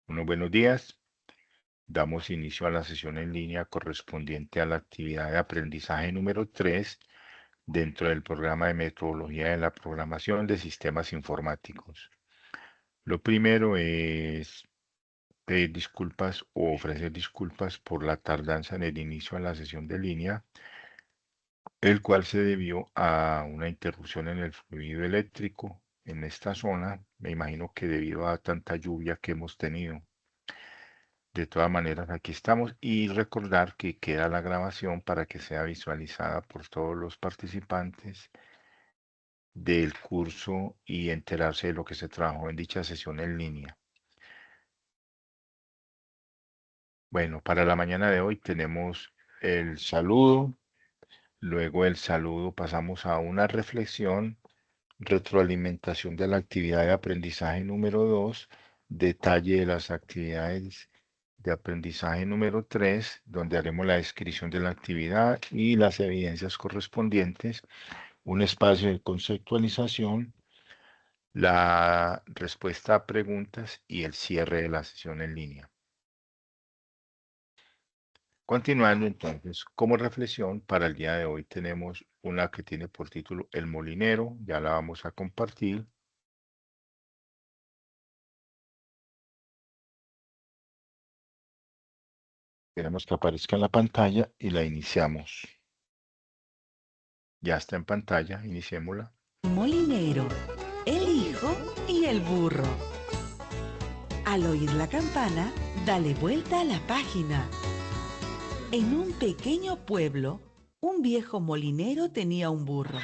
Unos buenos días. Damos inicio a la sesión en línea correspondiente a la actividad de aprendizaje número 3 dentro del programa de metodología de la programación de sistemas informáticos. Lo primero es pedir disculpas o ofrecer disculpas por la tardanza en el inicio a la sesión de línea, el cual se debió a una interrupción en el fluido eléctrico en esta zona, me imagino que debido a tanta lluvia que hemos tenido. De todas maneras, aquí estamos y recordar que queda la grabación para que sea visualizada por todos los participantes del curso y enterarse de lo que se trabajó en dicha sesión en línea. Bueno, para la mañana de hoy tenemos el saludo, luego el saludo pasamos a una reflexión, retroalimentación de la actividad de aprendizaje número 2, detalle de las actividades de aprendizaje número 3, donde haremos la descripción de la actividad y las evidencias correspondientes, un espacio de conceptualización, la respuesta a preguntas y el cierre de la sesión en línea. Continuando entonces, como reflexión, para el día de hoy tenemos una que tiene por título El Molinero, ya la vamos a compartir. Queremos que aparezca en la pantalla y la iniciamos. Ya está en pantalla, iniciémosla. Molinero, el hijo y el burro. Al oír la campana, dale vuelta a la página. En un pequeño pueblo, un viejo molinero tenía un burro.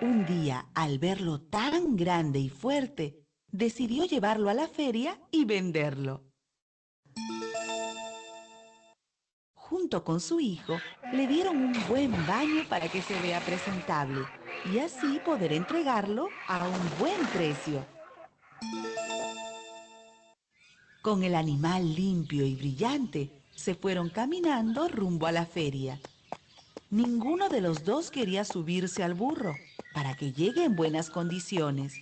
Un día, al verlo tan grande y fuerte, decidió llevarlo a la feria y venderlo. Junto con su hijo, le dieron un buen baño para que se vea presentable y así poder entregarlo a un buen precio. Con el animal limpio y brillante, se fueron caminando rumbo a la feria. Ninguno de los dos quería subirse al burro para que llegue en buenas condiciones.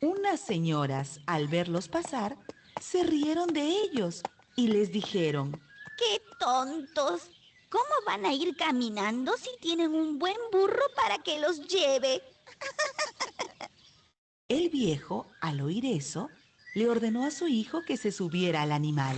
Unas señoras, al verlos pasar, se rieron de ellos y les dijeron: ¡Qué tontos! ¿Cómo van a ir caminando si tienen un buen burro para que los lleve? El viejo, al oír eso, le ordenó a su hijo que se subiera al animal.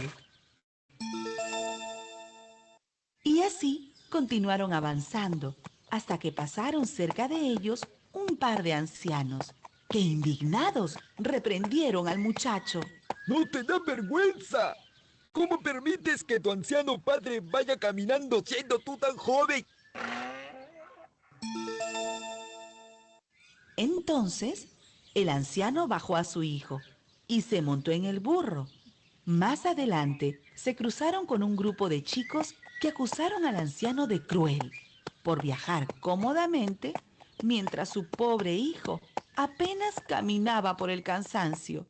Y así continuaron avanzando hasta que pasaron cerca de ellos un par de ancianos que, indignados, reprendieron al muchacho. ¡No te da vergüenza! ¿Cómo permites que tu anciano padre vaya caminando siendo tú tan joven? Entonces, el anciano bajó a su hijo y se montó en el burro. Más adelante, se cruzaron con un grupo de chicos que acusaron al anciano de cruel por viajar cómodamente mientras su pobre hijo apenas caminaba por el cansancio.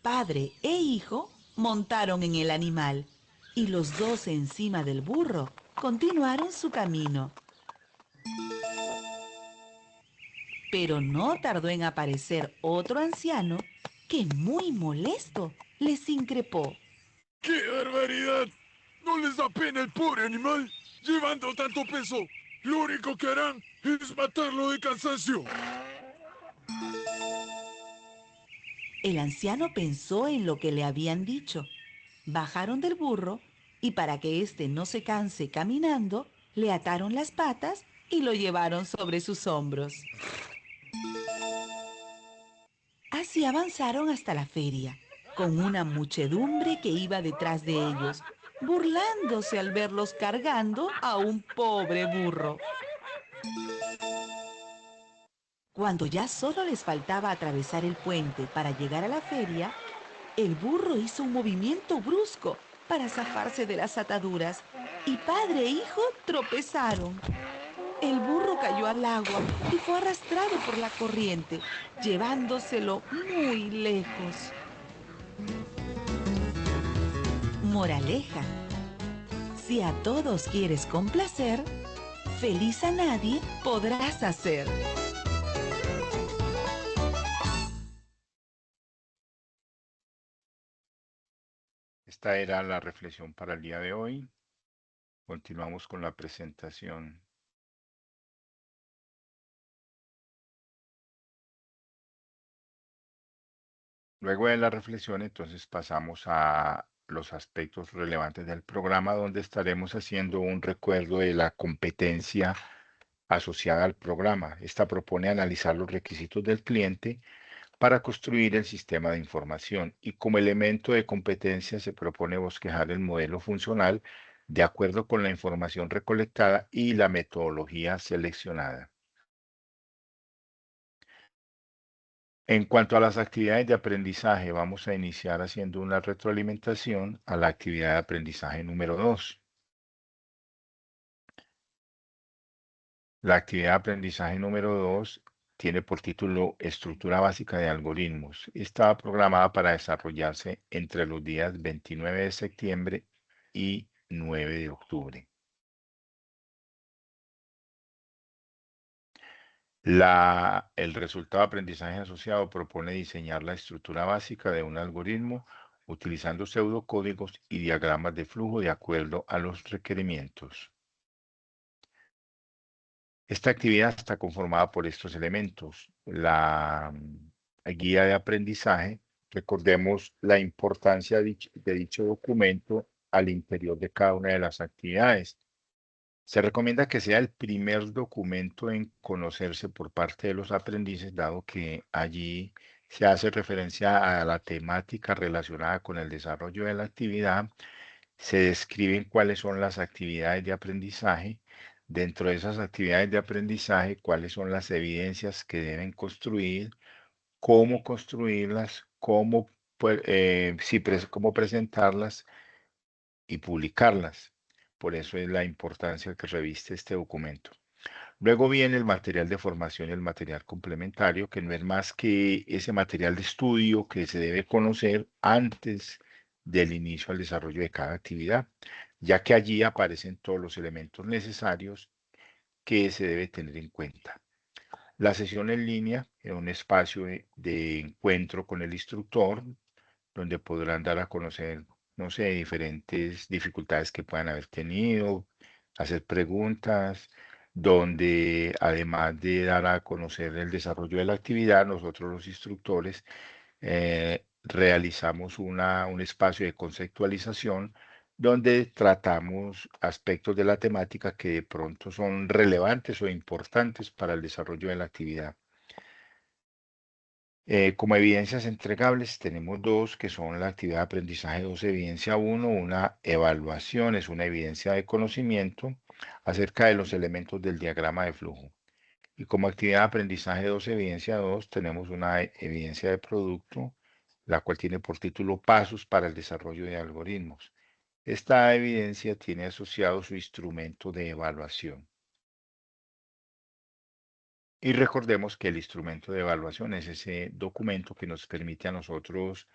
Padre e hijo montaron en el animal y los dos encima del burro continuaron su camino. Pero no tardó en aparecer otro anciano que, muy molesto, les increpó. ¡Qué barbaridad! ¿No les da pena el pobre animal? Llevando tanto peso, lo único que harán es matarlo de cansancio. El anciano pensó en lo que le habían dicho. Bajaron del burro y, para que éste no se canse caminando, le ataron las patas y lo llevaron sobre sus hombros. Así avanzaron hasta la feria, con una muchedumbre que iba detrás de ellos, burlándose al verlos cargando a un pobre burro. Cuando ya solo les faltaba atravesar el puente para llegar a la feria, el burro hizo un movimiento brusco para zafarse de las ataduras y padre e hijo tropezaron. El burro cayó al agua y fue arrastrado por la corriente, llevándoselo muy lejos. Moraleja: si a todos quieres complacer, feliz a nadie podrás hacer. Esta era la reflexión para el día de hoy. Continuamos con la presentación. Luego de la reflexión, entonces pasamos a los aspectos relevantes del programa, donde estaremos haciendo un recuerdo de la competencia asociada al programa. Esta propone analizar los requisitos del cliente para construir el sistema de información y como elemento de competencia se propone bosquejar el modelo funcional de acuerdo con la información recolectada y la metodología seleccionada. En cuanto a las actividades de aprendizaje, vamos a iniciar haciendo una retroalimentación a la actividad de aprendizaje número 2. La actividad de aprendizaje número 2 tiene por título Estructura básica de algoritmos. Estaba programada para desarrollarse entre los días 29 de septiembre y 9 de octubre. El resultado de aprendizaje asociado propone diseñar la estructura básica de un algoritmo utilizando pseudocódigos y diagramas de flujo de acuerdo a los requerimientos. Esta actividad está conformada por estos elementos. La guía de aprendizaje, recordemos la importancia de dicho documento al interior de cada una de las actividades. Se recomienda que sea el primer documento en conocerse por parte de los aprendices, dado que allí se hace referencia a la temática relacionada con el desarrollo de la actividad, se describen cuáles son las actividades de aprendizaje, dentro de esas actividades de aprendizaje, cuáles son las evidencias que deben construir, cómo construirlas, cómo presentarlas y publicarlas. Por eso es la importancia que reviste este documento. Luego viene el material de formación y el material complementario, que no es más que ese material de estudio que se debe conocer antes del inicio al desarrollo de cada actividad, ya que allí aparecen todos los elementos necesarios que se debe tener en cuenta. La sesión en línea es un espacio de encuentro con el instructor, donde podrán dar a conocer, no sé, diferentes dificultades que puedan haber tenido, hacer preguntas, donde además de dar a conocer el desarrollo de la actividad, nosotros los instructores realizamos un espacio de conceptualización donde tratamos aspectos de la temática que de pronto son relevantes o importantes para el desarrollo de la actividad. Como evidencias entregables tenemos dos, que son la actividad de aprendizaje 2, evidencia 1, una evaluación, es una evidencia de conocimiento acerca de los elementos del diagrama de flujo. Y como actividad de aprendizaje 2, evidencia 2, tenemos una evidencia de producto, la cual tiene por título Pasos para el desarrollo de algoritmos. Esta evidencia tiene asociado su instrumento de evaluación. Y recordemos que el instrumento de evaluación es ese documento que nos permite a nosotros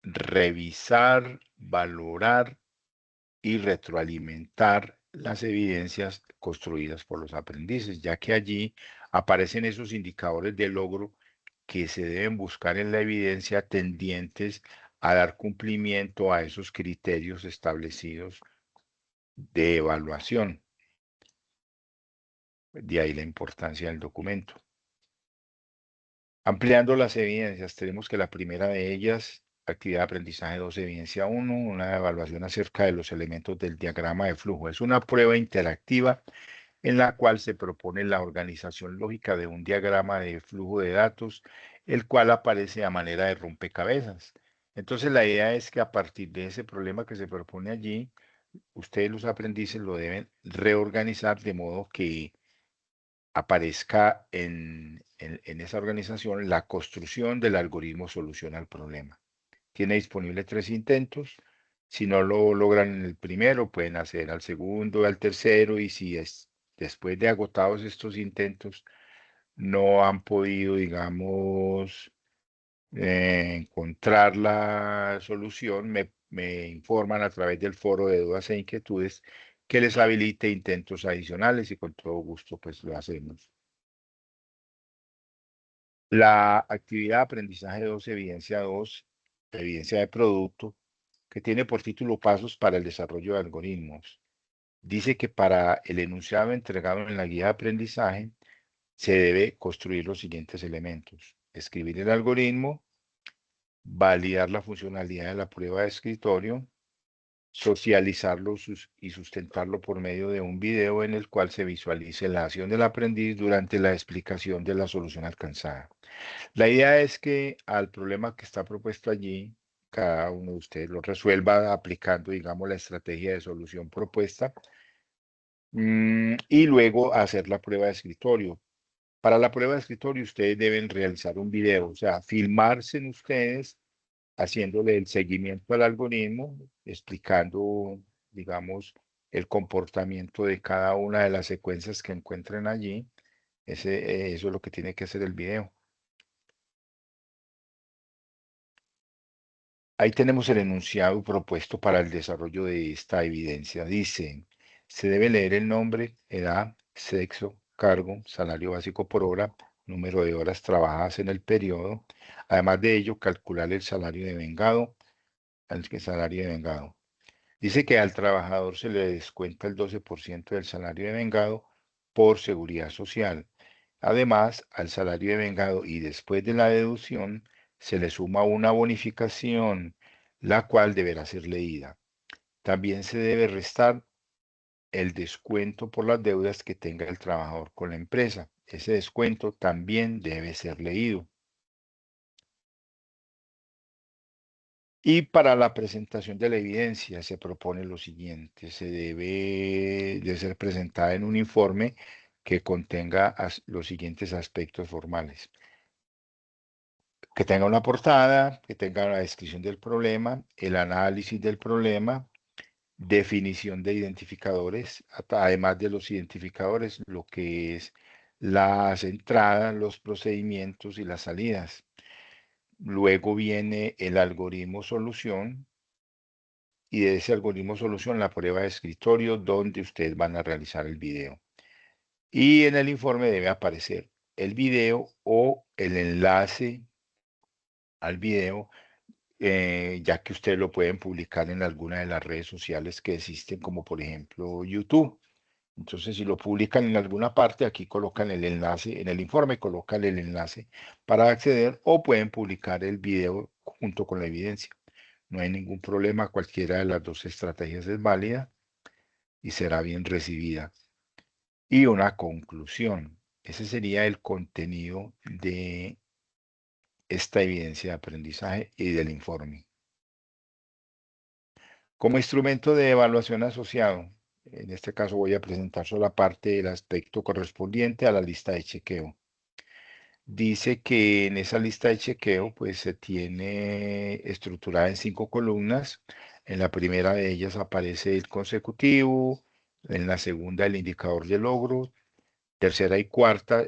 revisar, valorar y retroalimentar las evidencias construidas por los aprendices, ya que allí aparecen esos indicadores de logro que se deben buscar en la evidencia tendientes a dar cumplimiento a esos criterios establecidos de evaluación. De ahí la importancia del documento. Ampliando las evidencias, tenemos que la primera de ellas, actividad de aprendizaje 2, evidencia 1, una evaluación acerca de los elementos del diagrama de flujo. Es una prueba interactiva en la cual se propone la organización lógica de un diagrama de flujo de datos, el cual aparece a manera de rompecabezas. Entonces, la idea es que a partir de ese problema que se propone allí, ustedes los aprendices lo deben reorganizar de modo que aparezca en esa organización la construcción del algoritmo solución al problema. Tiene disponible 3 intentos. Si no lo logran en el primero, pueden hacer al segundo, al tercero, y si después de agotados estos intentos no han podido, digamos, encontrar la solución, me informan a través del foro de dudas e inquietudes que les habilite intentos adicionales y con todo gusto pues lo hacemos. La actividad de aprendizaje 2, evidencia 2, evidencia de producto, que tiene por título Pasos para el desarrollo de algoritmos. Dice que para el enunciado entregado en la guía de aprendizaje se debe construir los siguientes elementos: escribir el algoritmo, validar la funcionalidad de la prueba de escritorio, socializarlo y sustentarlo por medio de un video en el cual se visualice la acción del aprendiz durante la explicación de la solución alcanzada. La idea es que al problema que está propuesto allí, cada uno de ustedes lo resuelva aplicando, digamos, la estrategia de solución propuesta y luego hacer la prueba de escritorio. Para la prueba de escritorio ustedes deben realizar un video, o sea, filmarse en ustedes haciéndole el seguimiento al algoritmo, explicando, digamos, el comportamiento de cada una de las secuencias que encuentren allí. Eso es lo que tiene que hacer el video. Ahí tenemos el enunciado propuesto para el desarrollo de esta evidencia. Dice, se debe leer el nombre, edad, sexo, cargo, salario básico por hora, número de horas trabajadas en el periodo. Además de ello, calcular el salario de vengado. Dice que al trabajador se le descuenta el 12% del salario de vengado por seguridad social. Además, al salario de vengado y después de la deducción, se le suma una bonificación, la cual deberá ser leída. También se debe restar el descuento por las deudas que tenga el trabajador con la empresa. Ese descuento también debe ser leído. Y para la presentación de la evidencia se propone lo siguiente: se debe de ser presentada en un informe que contenga los siguientes aspectos formales: que tenga una portada, que tenga la descripción del problema, el análisis del problema, definición de identificadores, además de los identificadores, lo que es las entradas, los procedimientos y las salidas. Luego viene el algoritmo solución, y de ese algoritmo solución la prueba de escritorio donde ustedes van a realizar el video. Y en el informe debe aparecer el video o el enlace al video, ya que ustedes lo pueden publicar en alguna de las redes sociales que existen, como por ejemplo YouTube. Entonces, si lo publican en alguna parte, aquí colocan el enlace, en el informe colocan el enlace para acceder, o pueden publicar el video junto con la evidencia. No hay ningún problema, cualquiera de las dos estrategias es válida y será bien recibida. Y una conclusión. Ese sería el contenido de esta evidencia de aprendizaje y del informe. Como instrumento de evaluación asociado, en este caso voy a presentar solo la parte del aspecto correspondiente a la lista de chequeo. Dice que en esa lista de chequeo pues se tiene estructurada en 5 columnas. En la primera de ellas aparece el consecutivo, en la segunda el indicador de logro, tercera y cuarta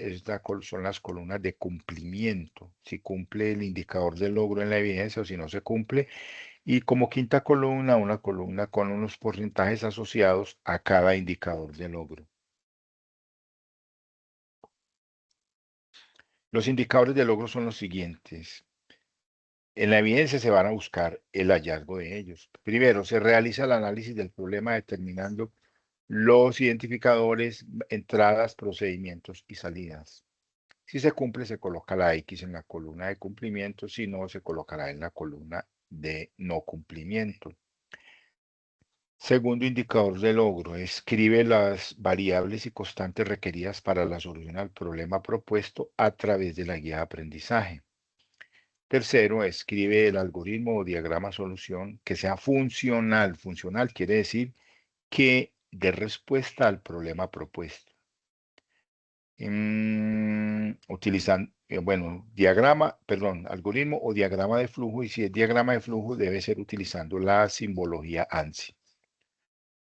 son las columnas de cumplimiento, si cumple el indicador de logro en la evidencia o si no se cumple, y como quinta columna, una columna con unos porcentajes asociados a cada indicador de logro. Los indicadores de logro son los siguientes. En la evidencia se van a buscar el hallazgo de ellos. Primero, se realiza el análisis del problema determinando los identificadores, entradas, procedimientos y salidas. Si se cumple, se coloca la X en la columna de cumplimiento; si no, se colocará en la columna de no cumplimiento. Segundo indicador de logro: escribe las variables y constantes requeridas para la solución al problema propuesto a través de la guía de aprendizaje. Tercero, escribe el algoritmo o diagrama solución que sea funcional. Funcional quiere decir que dé respuesta al problema propuesto. Utilizan, algoritmo o diagrama de flujo, y si es diagrama de flujo debe ser utilizando la simbología ANSI.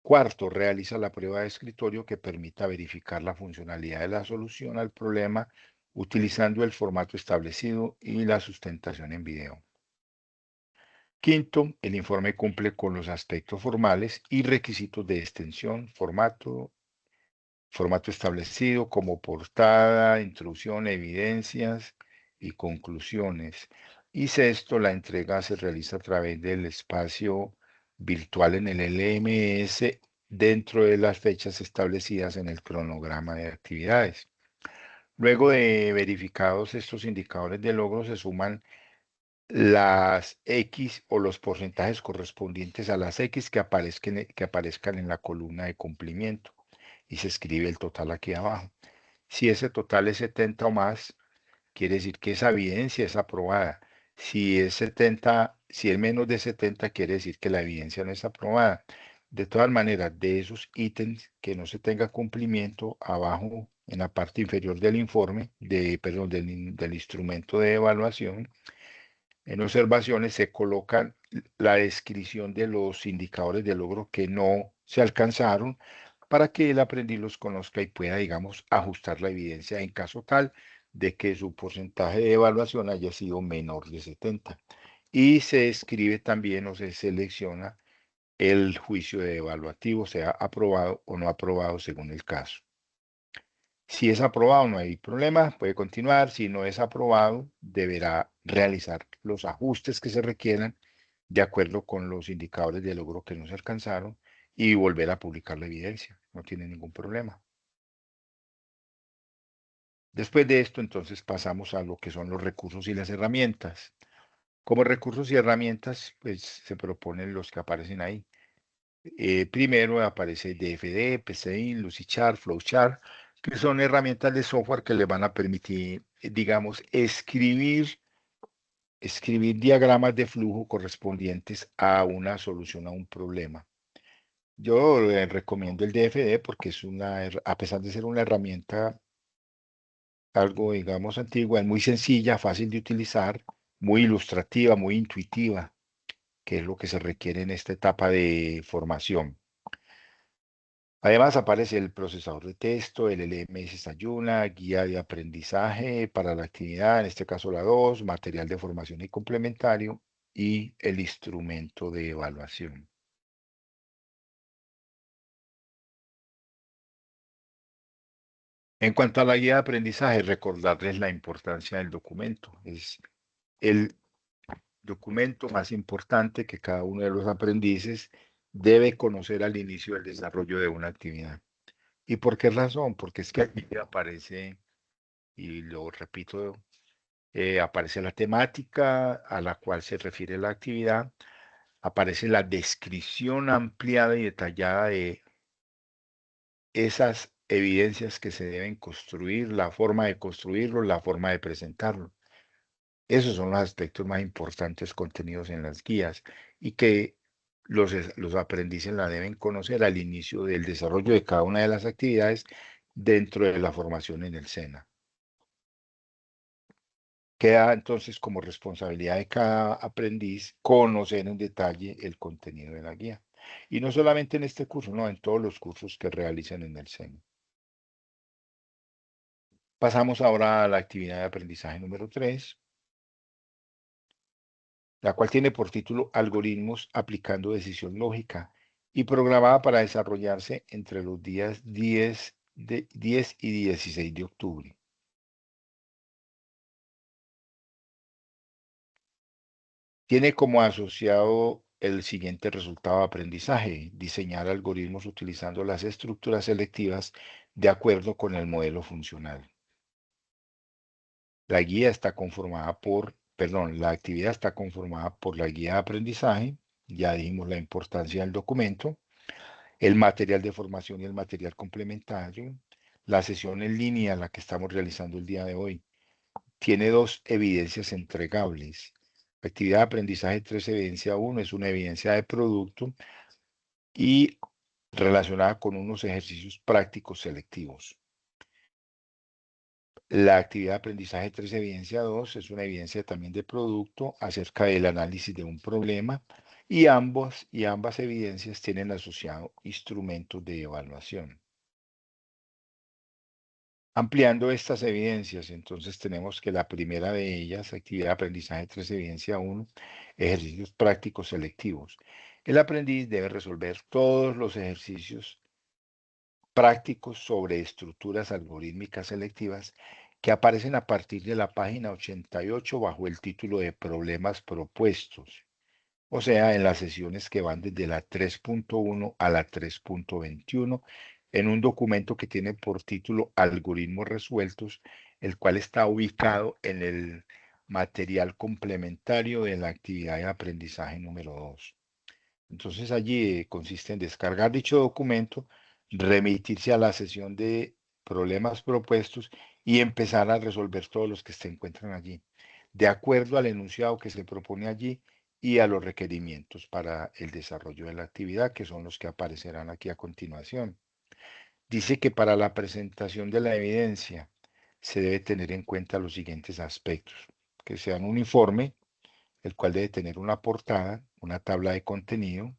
Cuarto, realiza la prueba de escritorio que permita verificar la funcionalidad de la solución al problema utilizando el formato establecido y la sustentación en video. Quinto, el informe cumple con los aspectos formales y requisitos de extensión, formato establecido como portada, introducción, evidencias y conclusiones. Y sexto, la entrega se realiza a través del espacio virtual en el LMS dentro de las fechas establecidas en el cronograma de actividades. Luego de verificados estos indicadores de logro, se suman las X o los porcentajes correspondientes a las X que aparezcan en la columna de cumplimiento y se escribe el total aquí abajo. Si ese total es 70 o más, quiere decir que esa evidencia es aprobada. Si es 70, si es menos de 70, quiere decir que la evidencia no es aprobada. De todas maneras, de esos ítems que no se tenga cumplimiento, abajo en la parte inferior del informe, perdón, del instrumento de evaluación, en observaciones se coloca la descripción de los indicadores de logro que no se alcanzaron para que el aprendiz los conozca y pueda, digamos, ajustar la evidencia en caso tal de que su porcentaje de evaluación haya sido menor de 70. Y se escribe también o se selecciona el juicio de evaluativo, sea aprobado o no aprobado según el caso. Si es aprobado, no hay problema, puede continuar. Si no es aprobado, deberá realizar los ajustes que se requieran de acuerdo con los indicadores de logro que no se alcanzaron y volver a publicar la evidencia. No tiene ningún problema. Después de esto, entonces pasamos a lo que son los recursos y las herramientas. Como recursos y herramientas, pues se proponen los que aparecen ahí. Primero aparece DFD, PCI, Lucidchart, Flowchart, que son herramientas de software que le van a permitir, digamos, escribir diagramas de flujo correspondientes a una solución a un problema. Yo recomiendo el DFD porque es a pesar de ser una herramienta algo, digamos, antigua, es muy sencilla, fácil de utilizar, muy ilustrativa, muy intuitiva, que es lo que se requiere en esta etapa de formación. Además aparece el procesador de texto, el LMS Sayuna, guía de aprendizaje para la actividad, en este caso la 2, material de formación y complementario y el instrumento de evaluación. En cuanto a la guía de aprendizaje, recordarles la importancia del documento. Es el documento más importante que cada uno de los aprendices debe conocer al inicio del desarrollo de una actividad. ¿Y por qué razón? Porque es que aquí aparece, y lo repito, aparece la temática a la cual se refiere la actividad, aparece la descripción ampliada y detallada de esas evidencias que se deben construir, la forma de construirlo, la forma de presentarlo. Esos son los aspectos más importantes contenidos en las guías y que los aprendices la deben conocer al inicio del desarrollo de cada una de las actividades dentro de la formación en el SENA. Queda entonces como responsabilidad de cada aprendiz conocer en detalle el contenido de la guía. Y no solamente en este curso, no, en todos los cursos que realizan en el SENA. Pasamos ahora a la actividad de aprendizaje número 3, la cual tiene por título Algoritmos aplicando decisión lógica y programada para desarrollarse entre los días 10 y 16 de octubre. Tiene como asociado el siguiente resultado de aprendizaje: diseñar algoritmos utilizando las estructuras selectivas de acuerdo con el modelo funcional. La actividad está conformada por la guía de aprendizaje, ya dijimos la importancia del documento, el material de formación y el material complementario, la sesión en línea, la que estamos realizando el día de hoy. Tiene 2 evidencias entregables. La actividad de aprendizaje 3, evidencia 1, es una evidencia de producto y relacionada con unos ejercicios prácticos selectivos. La actividad de aprendizaje 3, evidencia 2, es una evidencia también de producto acerca del análisis de un problema y ambas evidencias tienen asociado instrumentos de evaluación. Ampliando estas evidencias, entonces tenemos que la primera de ellas, actividad de aprendizaje 3, evidencia 1, ejercicios prácticos selectivos. El aprendiz debe resolver todos los ejercicios prácticos sobre estructuras algorítmicas selectivas que aparecen a partir de la página 88 bajo el título de Problemas propuestos, o sea, en las sesiones que van desde la 3.1 a la 3.21, en un documento que tiene por título Algoritmos resueltos, el cual está ubicado en el material complementario de la actividad de aprendizaje número 2. Entonces allí consiste en descargar dicho documento, remitirse a la sesión de problemas propuestos y empezar a resolver todos los que se encuentran allí, de acuerdo al enunciado que se propone allí y a los requerimientos para el desarrollo de la actividad, que son los que aparecerán aquí a continuación. Dice que para la presentación de la evidencia se debe tener en cuenta los siguientes aspectos: que sea un uniforme, el cual debe tener una portada, una tabla de contenido,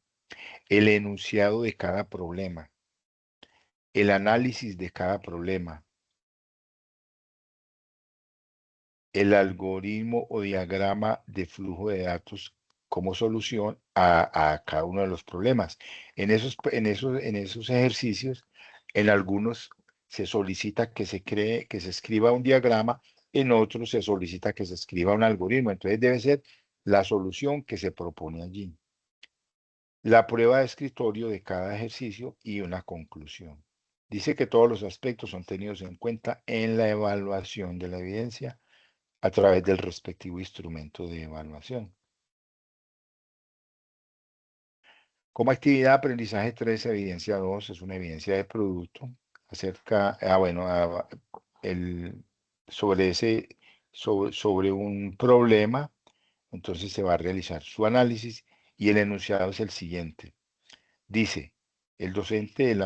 el enunciado de cada problema, el análisis de cada problema, el algoritmo o diagrama de flujo de datos como solución a cada uno de los problemas. En esos ejercicios, en algunos se solicita que se escriba un diagrama, en otros se solicita que se escriba un algoritmo. Entonces debe ser la solución que se propone allí, la prueba de escritorio de cada ejercicio y una conclusión. Dice que todos los aspectos son tenidos en cuenta en la evaluación de la evidencia a través del respectivo instrumento de evaluación. Como actividad, aprendizaje 3, evidencia 2, es una evidencia de producto acerca, sobre un problema. Entonces se va a realizar su análisis y el enunciado es el siguiente. Dice, el docente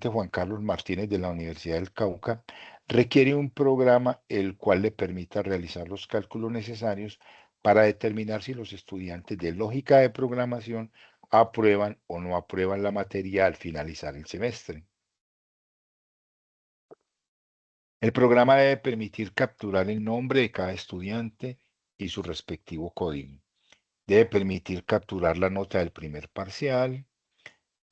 Juan Carlos Martínez de la Universidad del Cauca requiere un programa el cual le permita realizar los cálculos necesarios para determinar si los estudiantes de lógica de programación aprueban o no aprueban la materia al finalizar el semestre. El programa debe permitir capturar el nombre de cada estudiante y su respectivo código. Debe permitir capturar la nota del primer parcial,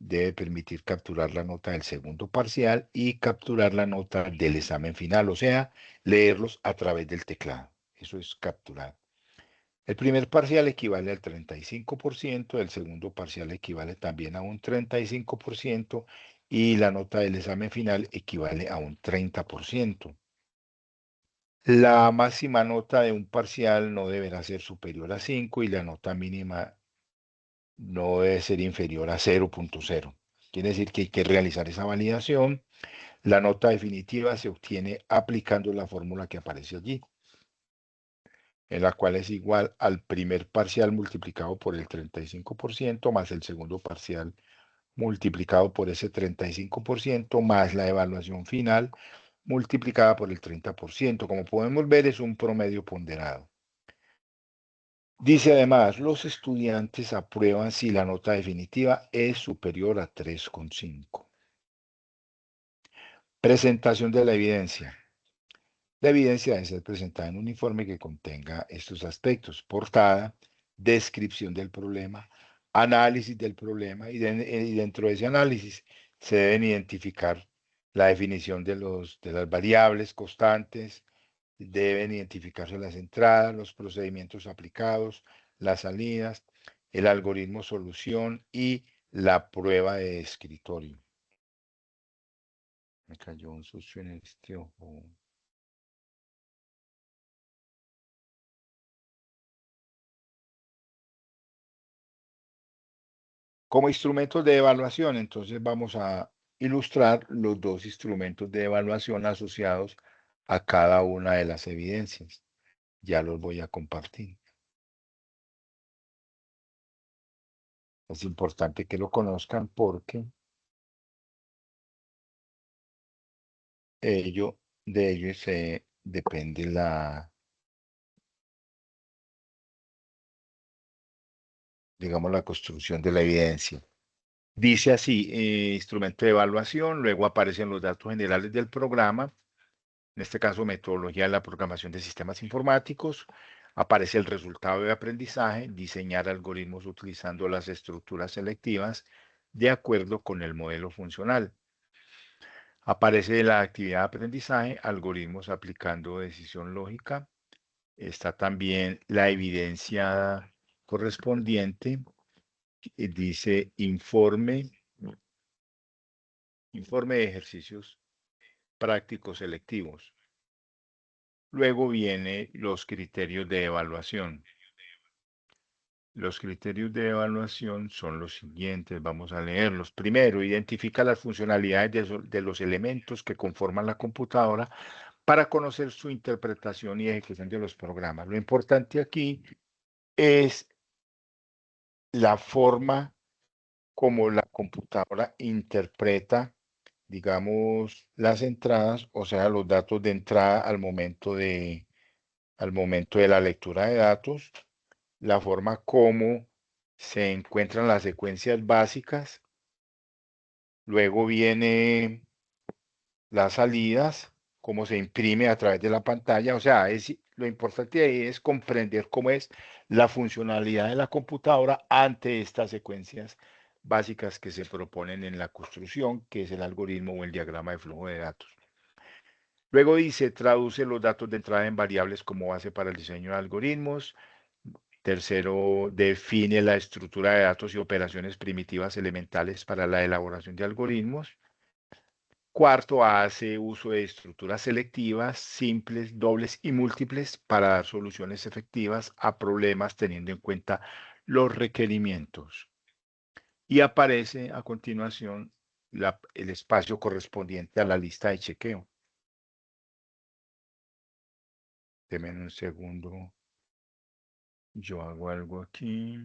debe permitir capturar la nota del segundo parcial y capturar la nota del examen final, o sea, leerlos a través del teclado. Eso es capturar. El primer parcial equivale al 35%, el segundo parcial equivale también a un 35% y la nota del examen final equivale a un 30%. La máxima nota de un parcial no deberá ser superior a 5 y la nota mínima no debe ser inferior a 0.0. Quiere decir que hay que realizar esa validación. La nota definitiva se obtiene aplicando la fórmula que aparece allí, en la cual es igual al primer parcial multiplicado por el 35% más el segundo parcial multiplicado por ese 35% más la evaluación final multiplicada por el 30%. Como podemos ver, es un promedio ponderado. Dice además, los estudiantes aprueban si la nota definitiva es superior a 3,5. Presentación de la evidencia. La evidencia debe ser presentada en un informe que contenga estos aspectos: portada, descripción del problema, análisis del problema, y dentro de ese análisis se deben identificar la definición de las variables constantes, deben identificarse las entradas, los procedimientos aplicados, las salidas, el algoritmo solución y la prueba de escritorio. Me cayó un sucio en este ojo. Como instrumentos de evaluación, entonces vamos a ilustrar los dos instrumentos de evaluación asociados a cada una de las evidencias. Ya los voy a compartir. Es importante que lo conozcan porque de ello depende digamos, la construcción de la evidencia. Dice así, instrumento de evaluación, luego aparecen los datos generales del programa, en este caso metodología de la programación de sistemas informáticos, aparece el resultado de aprendizaje, diseñar algoritmos utilizando las estructuras selectivas de acuerdo con el modelo funcional. Aparece la actividad de aprendizaje, algoritmos aplicando decisión lógica. Está también la evidencia correspondiente. Dice informe de ejercicios prácticos selectivos. Luego vienen los criterios de evaluación. Los criterios de evaluación son los siguientes, vamos a leerlos. Primero, identifica las funcionalidades de los elementos que conforman la computadora para conocer su interpretación y ejecución de los programas. Lo importante aquí es la forma como la computadora interpreta, digamos, las entradas, o sea, los datos de entrada al momento de la lectura de datos, la forma como se encuentran las secuencias básicas, luego viene las salidas, cómo se imprime a través de la pantalla, o sea, lo importante ahí es comprender cómo es la funcionalidad de la computadora ante estas secuencias básicas que se proponen en la construcción, que es el algoritmo o el diagrama de flujo de datos. Luego dice, traduce los datos de entrada en variables como base para el diseño de algoritmos. Tercero, define la estructura de datos y operaciones primitivas elementales para la elaboración de algoritmos. Cuarto, hace uso de estructuras selectivas, simples, dobles y múltiples para dar soluciones efectivas a problemas teniendo en cuenta los requerimientos. Y aparece a continuación el espacio correspondiente a la lista de chequeo. Deme un segundo. Yo hago algo aquí.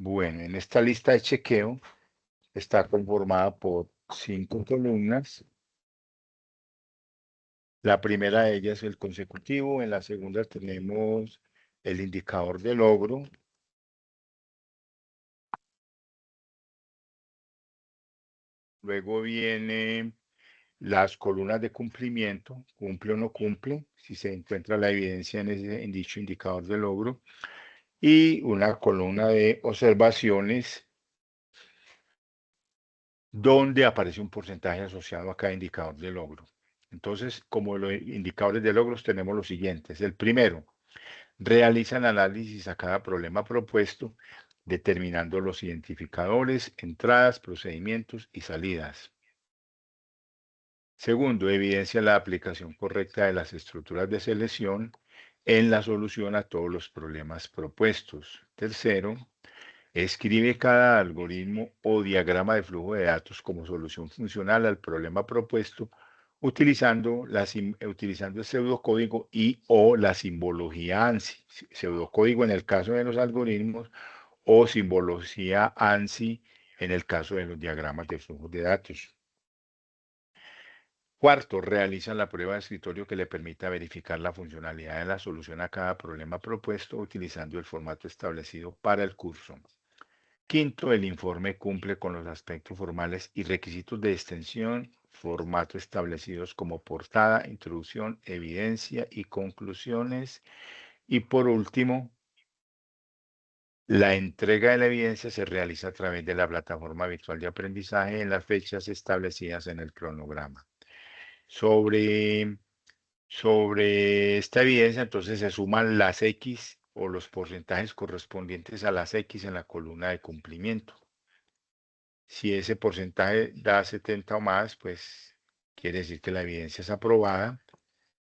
Bueno, en esta lista de chequeo está conformada por 5 columnas. La primera de ellas es el consecutivo, en la segunda tenemos el indicador de logro. Luego vienen las columnas de cumplimiento, cumple o no cumple, si se encuentra la evidencia en dicho indicador de logro. Y una columna de observaciones donde aparece un porcentaje asociado a cada indicador de logro. Entonces, como los indicadores de logros tenemos los siguientes. El primero, realizan análisis a cada problema propuesto, determinando los identificadores, entradas, procedimientos y salidas. Segundo, evidencia la aplicación correcta de las estructuras de selección en la solución a todos los problemas propuestos. Tercero, escribe cada algoritmo o diagrama de flujo de datos como solución funcional al problema propuesto utilizando el pseudocódigo y o la simbología ANSI. Pseudocódigo en el caso de los algoritmos o simbología ANSI en el caso de los diagramas de flujo de datos. Cuarto, realizan la prueba de escritorio que le permita verificar la funcionalidad de la solución a cada problema propuesto utilizando el formato establecido para el curso. Quinto, el informe cumple con los aspectos formales y requisitos de extensión, formato establecidos como portada, introducción, evidencia y conclusiones. Y por último, la entrega de la evidencia se realiza a través de la plataforma virtual de aprendizaje en las fechas establecidas en el cronograma. Sobre esta evidencia, entonces se suman las X o los porcentajes correspondientes a las X en la columna de cumplimiento. Si ese porcentaje da 70 o más, pues quiere decir que la evidencia es aprobada.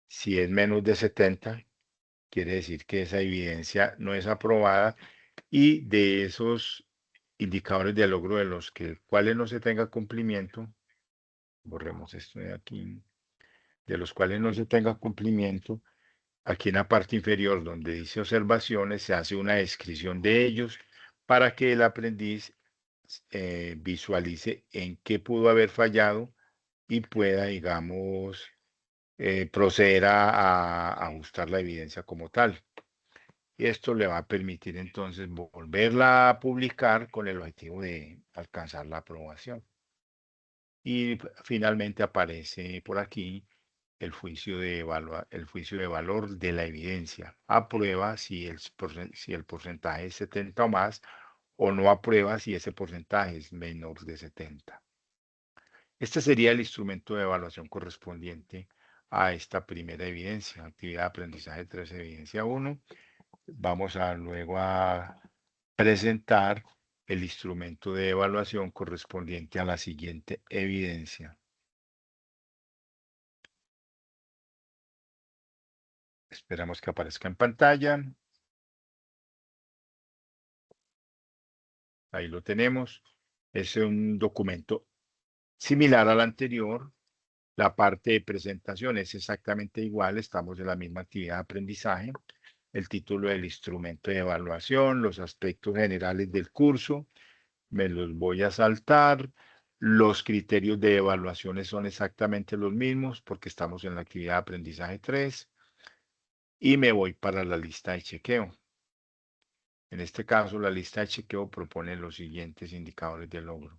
Si es menos de 70, quiere decir que esa evidencia no es aprobada. Y de esos indicadores de logro de los cuales no se tenga cumplimiento, borremos esto de aquí, de los cuales no se tenga cumplimiento, Aquí en la parte inferior, donde dice observaciones, se hace una descripción de ellos para que el aprendiz visualice en qué pudo haber fallado y pueda, digamos, proceder a ajustar la evidencia como tal. Y esto le va a permitir entonces volverla a publicar con el objetivo de alcanzar la aprobación. Y finalmente aparece por aquí el juicio de valor de la evidencia. Aprueba si el porcentaje es 70 o más, o no aprueba si ese porcentaje es menor de 70. Este sería el instrumento de evaluación correspondiente a esta primera evidencia, actividad de aprendizaje 3, evidencia 1. Vamos luego a presentar el instrumento de evaluación correspondiente a la siguiente evidencia. Esperamos que aparezca en pantalla. Ahí lo tenemos. Es un documento similar al anterior. La parte de presentación es exactamente igual. Estamos en la misma actividad de aprendizaje. El título del instrumento de evaluación, los aspectos generales del curso. Me los voy a saltar. Los criterios de evaluaciones son exactamente los mismos porque estamos en la actividad de aprendizaje 3. Y me voy para la lista de chequeo. En este caso, la lista de chequeo propone los siguientes indicadores de logro.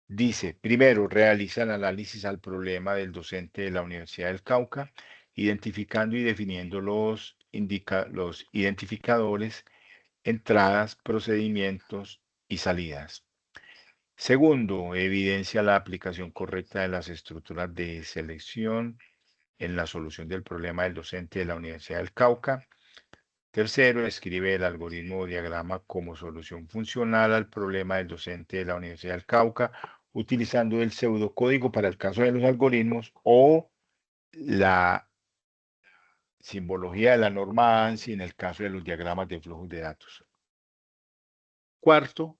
Dice, primero, realiza el análisis al problema del docente de la Universidad del Cauca, identificando y definiendo los identificadores, entradas, procedimientos y salidas. Segundo, evidencia la aplicación correcta de las estructuras de selección en la solución del problema del docente de la Universidad del Cauca. Tercero, escribe el algoritmo o diagrama como solución funcional al problema del docente de la Universidad del Cauca, utilizando el pseudocódigo para el caso de los algoritmos o la simbología de la norma ANSI en el caso de los diagramas de flujos de datos. Cuarto,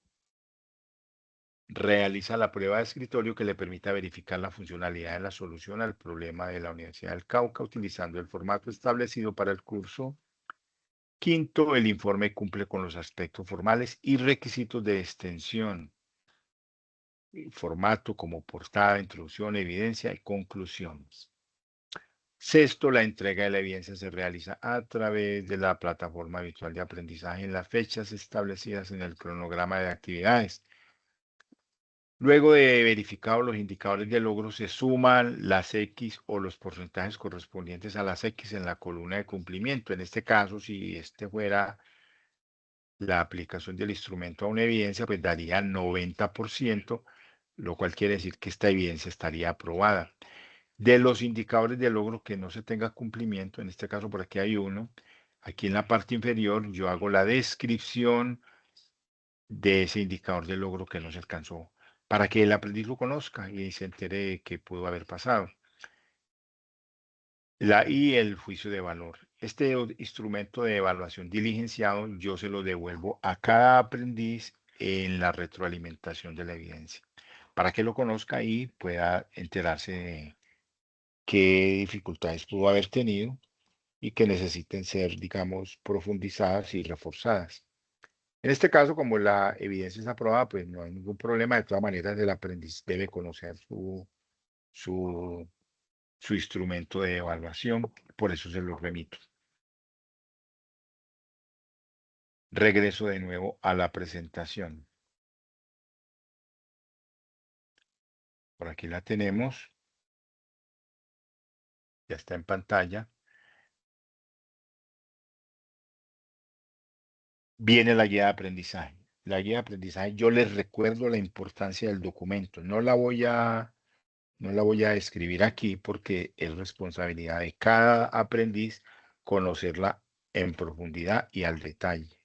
realiza la prueba de escritorio que le permita verificar la funcionalidad de la solución al problema de la Universidad del Cauca utilizando el formato establecido para el curso. Quinto, el informe cumple con los aspectos formales y requisitos de extensión, formato como portada, introducción, evidencia y conclusiones. Sexto, la entrega de la evidencia se realiza a través de la plataforma virtual de aprendizaje en las fechas establecidas en el cronograma de actividades. Luego de verificados los indicadores de logro, se suman las X o los porcentajes correspondientes a las X en la columna de cumplimiento. En este caso, si este fuera la aplicación del instrumento a una evidencia, pues daría 90%, lo cual quiere decir que esta evidencia estaría aprobada. De los indicadores de logro que no se tenga cumplimiento, en este caso por aquí hay uno, aquí en la parte inferior yo hago la descripción de ese indicador de logro que no se alcanzó, para que el aprendiz lo conozca y se entere de qué pudo haber pasado. Y el juicio de valor. Este instrumento de evaluación diligenciado yo se lo devuelvo a cada aprendiz en la retroalimentación de la evidencia, para que lo conozca y pueda enterarse de qué dificultades pudo haber tenido y que necesiten ser, digamos, profundizadas y reforzadas. En este caso, como la evidencia es aprobada, pues no hay ningún problema. De todas maneras, el aprendiz debe conocer su instrumento de evaluación, por eso se lo remito. Regreso de nuevo a la presentación. Por aquí la tenemos. Ya está en pantalla. Viene la guía de aprendizaje. La guía de aprendizaje, yo les recuerdo la importancia del documento. No la voy a escribir aquí porque es responsabilidad de cada aprendiz conocerla en profundidad y al detalle.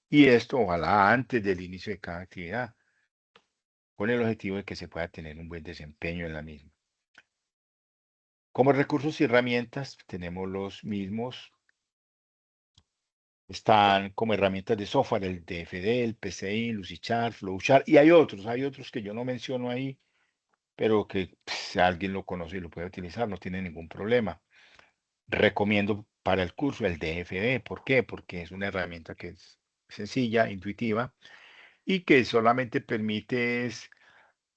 Y esto ojalá antes del inicio de cada actividad, con el objetivo de que se pueda tener un buen desempeño en la misma. Como recursos y herramientas tenemos los mismos. Están como herramientas de software, el DFD, el PCI, Lucidchart, Flowchart, y hay otros que yo no menciono ahí, pero que si alguien lo conoce y lo puede utilizar, no tiene ningún problema. Recomiendo para el curso el DFD. ¿Por qué? Porque es una herramienta que es sencilla, intuitiva y que solamente permite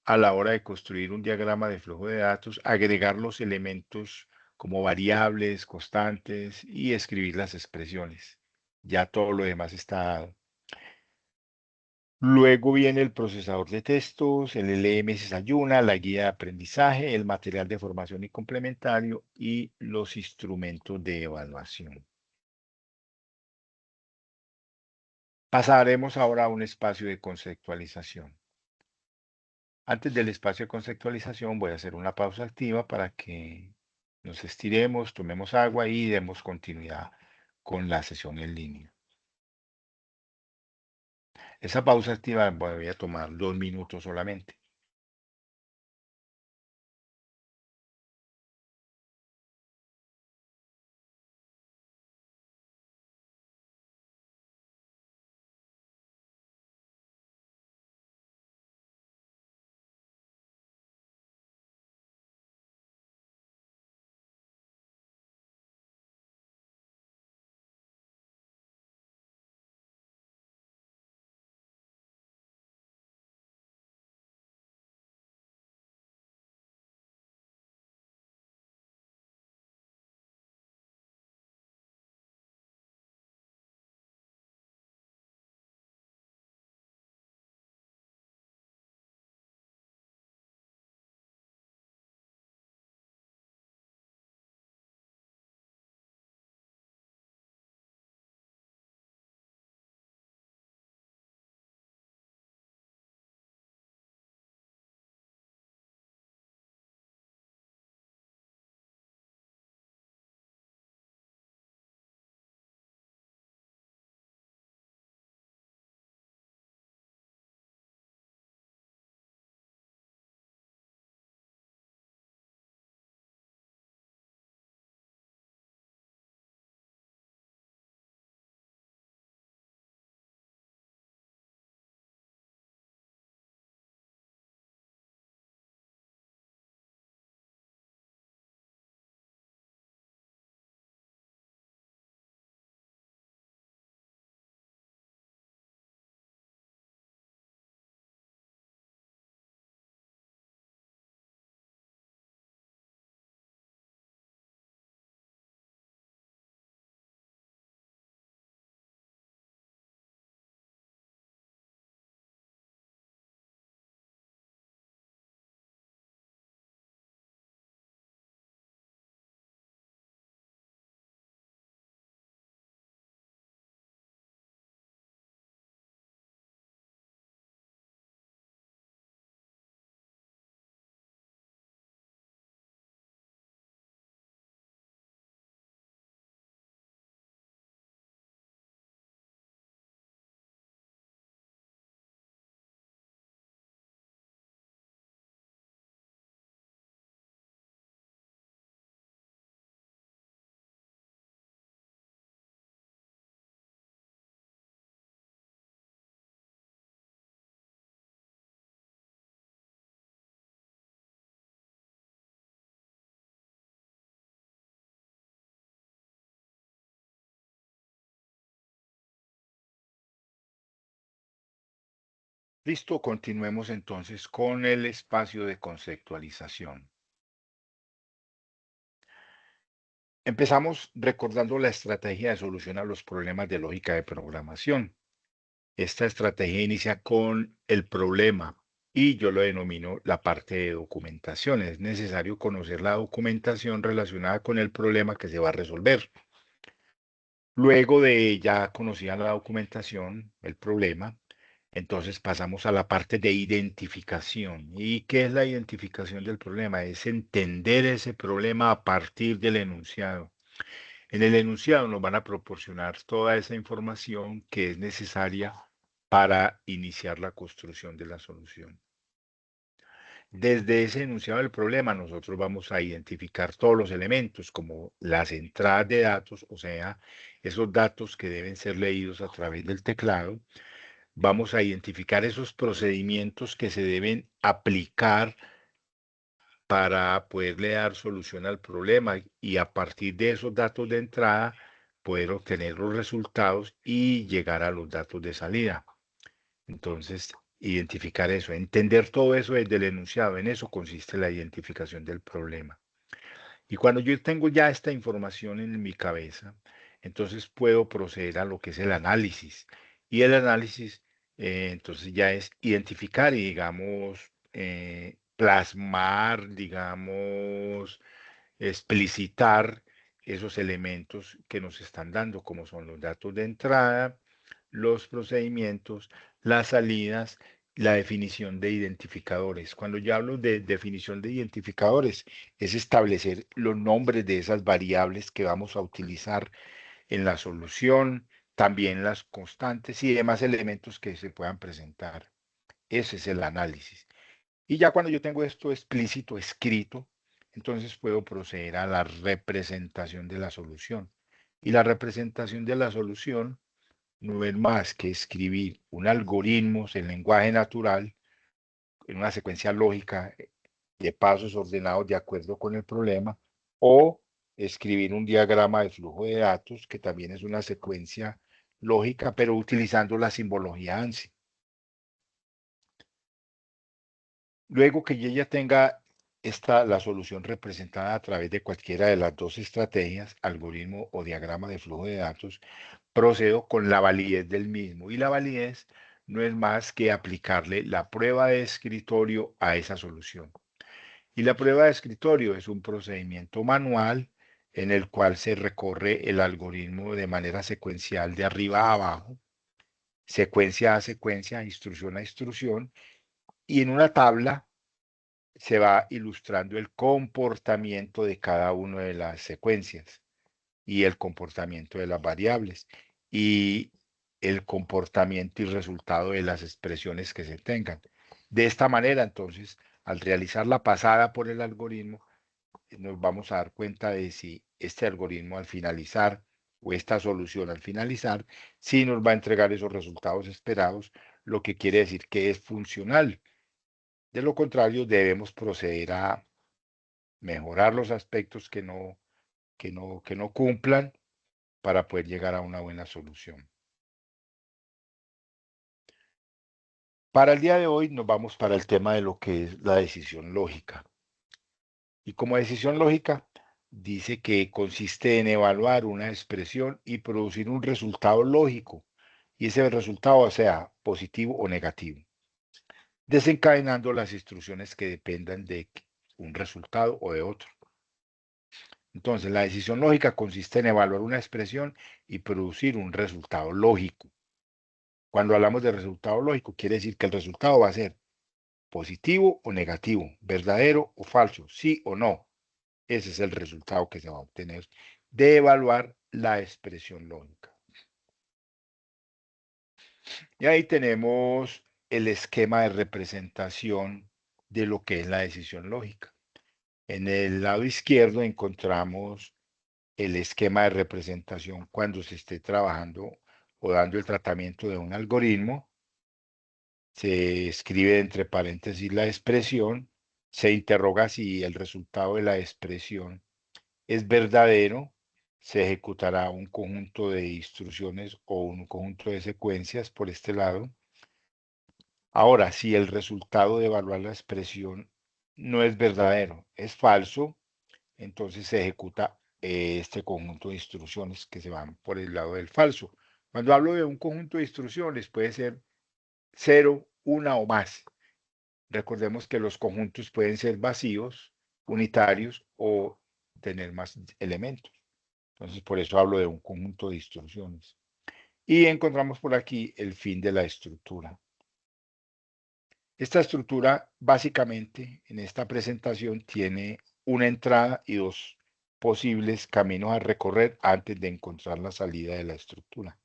a la hora de construir un diagrama de flujo de datos, agregar los elementos como variables, constantes y escribir las expresiones. Ya todo lo demás está dado. Luego viene el procesador de textos, el LMS Ayuna, la guía de aprendizaje, el material de formación y complementario y los instrumentos de evaluación. Pasaremos ahora a un espacio de conceptualización. Antes del espacio de conceptualización voy a hacer una pausa activa para que nos estiremos, tomemos agua y demos continuidad con la sesión en línea. Esa pausa activa voy a tomar 2 minutos solamente. Listo, continuemos entonces con el espacio de conceptualización. Empezamos recordando la estrategia de solución a los problemas de lógica de programación. Esta estrategia inicia con el problema y yo lo denomino la parte de documentación. Es necesario conocer la documentación relacionada con el problema que se va a resolver. Luego de ya conocida la documentación, el problema, entonces pasamos a la parte de identificación. ¿Y qué es la identificación del problema? Es entender ese problema a partir del enunciado. En el enunciado nos van a proporcionar toda esa información que es necesaria para iniciar la construcción de la solución. Desde ese enunciado del problema, nosotros vamos a identificar todos los elementos, como las entradas de datos, o sea, esos datos que deben ser leídos a través del teclado. Vamos a identificar esos procedimientos que se deben aplicar para poderle dar solución al problema y a partir de esos datos de entrada poder obtener los resultados y llegar a los datos de salida. Entonces, identificar eso, entender todo eso desde el enunciado, en eso consiste la identificación del problema. Y cuando yo tengo ya esta información en mi cabeza, entonces puedo proceder a lo que es el análisis. Y el análisis, entonces ya es identificar y, digamos, plasmar, digamos, explicitar esos elementos que nos están dando, como son los datos de entrada, los procedimientos, las salidas, la definición de identificadores. Cuando yo hablo de definición de identificadores, es establecer los nombres de esas variables que vamos a utilizar en la solución, también las constantes y demás elementos que se puedan presentar. Ese es el análisis. Y ya cuando yo tengo esto explícito, escrito, entonces puedo proceder a la representación de la solución. Y la representación de la solución no es más que escribir un algoritmo en lenguaje natural, en una secuencia lógica de pasos ordenados de acuerdo con el problema, o escribir un diagrama de flujo de datos, que también es una secuencia lógica, pero utilizando la simbología ANSI. Luego que yo ya tenga la solución representada a través de cualquiera de las dos estrategias, algoritmo o diagrama de flujo de datos, procedo con la validez del mismo. Y la validez no es más que aplicarle la prueba de escritorio a esa solución. Y la prueba de escritorio es un procedimiento manual en el cual se recorre el algoritmo de manera secuencial de arriba a abajo, secuencia a secuencia, instrucción a instrucción, y en una tabla se va ilustrando el comportamiento de cada una de las secuencias y el comportamiento de las variables y el comportamiento y resultado de las expresiones que se tengan. De esta manera, entonces, al realizar la pasada por el algoritmo, nos vamos a dar cuenta de si este algoritmo al finalizar o esta solución al finalizar, sí nos va a entregar esos resultados esperados, lo que quiere decir que es funcional. De lo contrario, debemos proceder a mejorar los aspectos que no cumplan para poder llegar a una buena solución. Para el día de hoy nos vamos para el tema de lo que es la decisión lógica. Y como decisión lógica, dice que consiste en evaluar una expresión y producir un resultado lógico, y ese resultado sea positivo o negativo, desencadenando las instrucciones que dependan de un resultado o de otro. Entonces, la decisión lógica consiste en evaluar una expresión y producir un resultado lógico. Cuando hablamos de resultado lógico, quiere decir que el resultado va a ser positivo o negativo, verdadero o falso, sí o no. Ese es el resultado que se va a obtener de evaluar la expresión lógica. Y ahí tenemos el esquema de representación de lo que es la decisión lógica. En el lado izquierdo encontramos el esquema de representación cuando se esté trabajando o dando el tratamiento de un algoritmo. Se escribe entre paréntesis la expresión, se interroga si el resultado de la expresión es verdadero, se ejecutará un conjunto de instrucciones o un conjunto de secuencias por este lado. Ahora, si el resultado de evaluar la expresión no es verdadero, es falso, entonces se ejecuta este conjunto de instrucciones que se van por el lado del falso. Cuando hablo de un conjunto de instrucciones, puede ser 0, 1 o más. Recordemos que los conjuntos pueden ser vacíos, unitarios o tener más elementos. Entonces, por eso hablo de un conjunto de instrucciones. Y encontramos por aquí el fin de la estructura. Esta estructura, básicamente, en esta presentación, tiene una entrada y dos posibles caminos a recorrer antes de encontrar la salida de la estructura.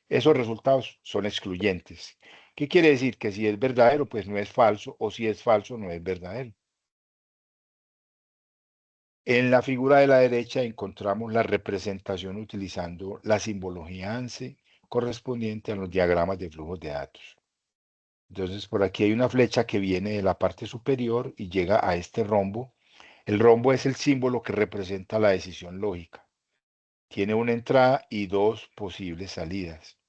Esos resultados son excluyentes. ¿Qué quiere decir? Que si es verdadero, pues no es falso, o si es falso, no es verdadero. En la figura de la derecha encontramos la representación utilizando la simbología ANSI correspondiente a los diagramas de flujos de datos. Entonces, por aquí hay una flecha que viene de la parte superior y llega a este rombo El rombo es el símbolo que representa la decisión lógica. Tiene una entrada y dos posibles salidas.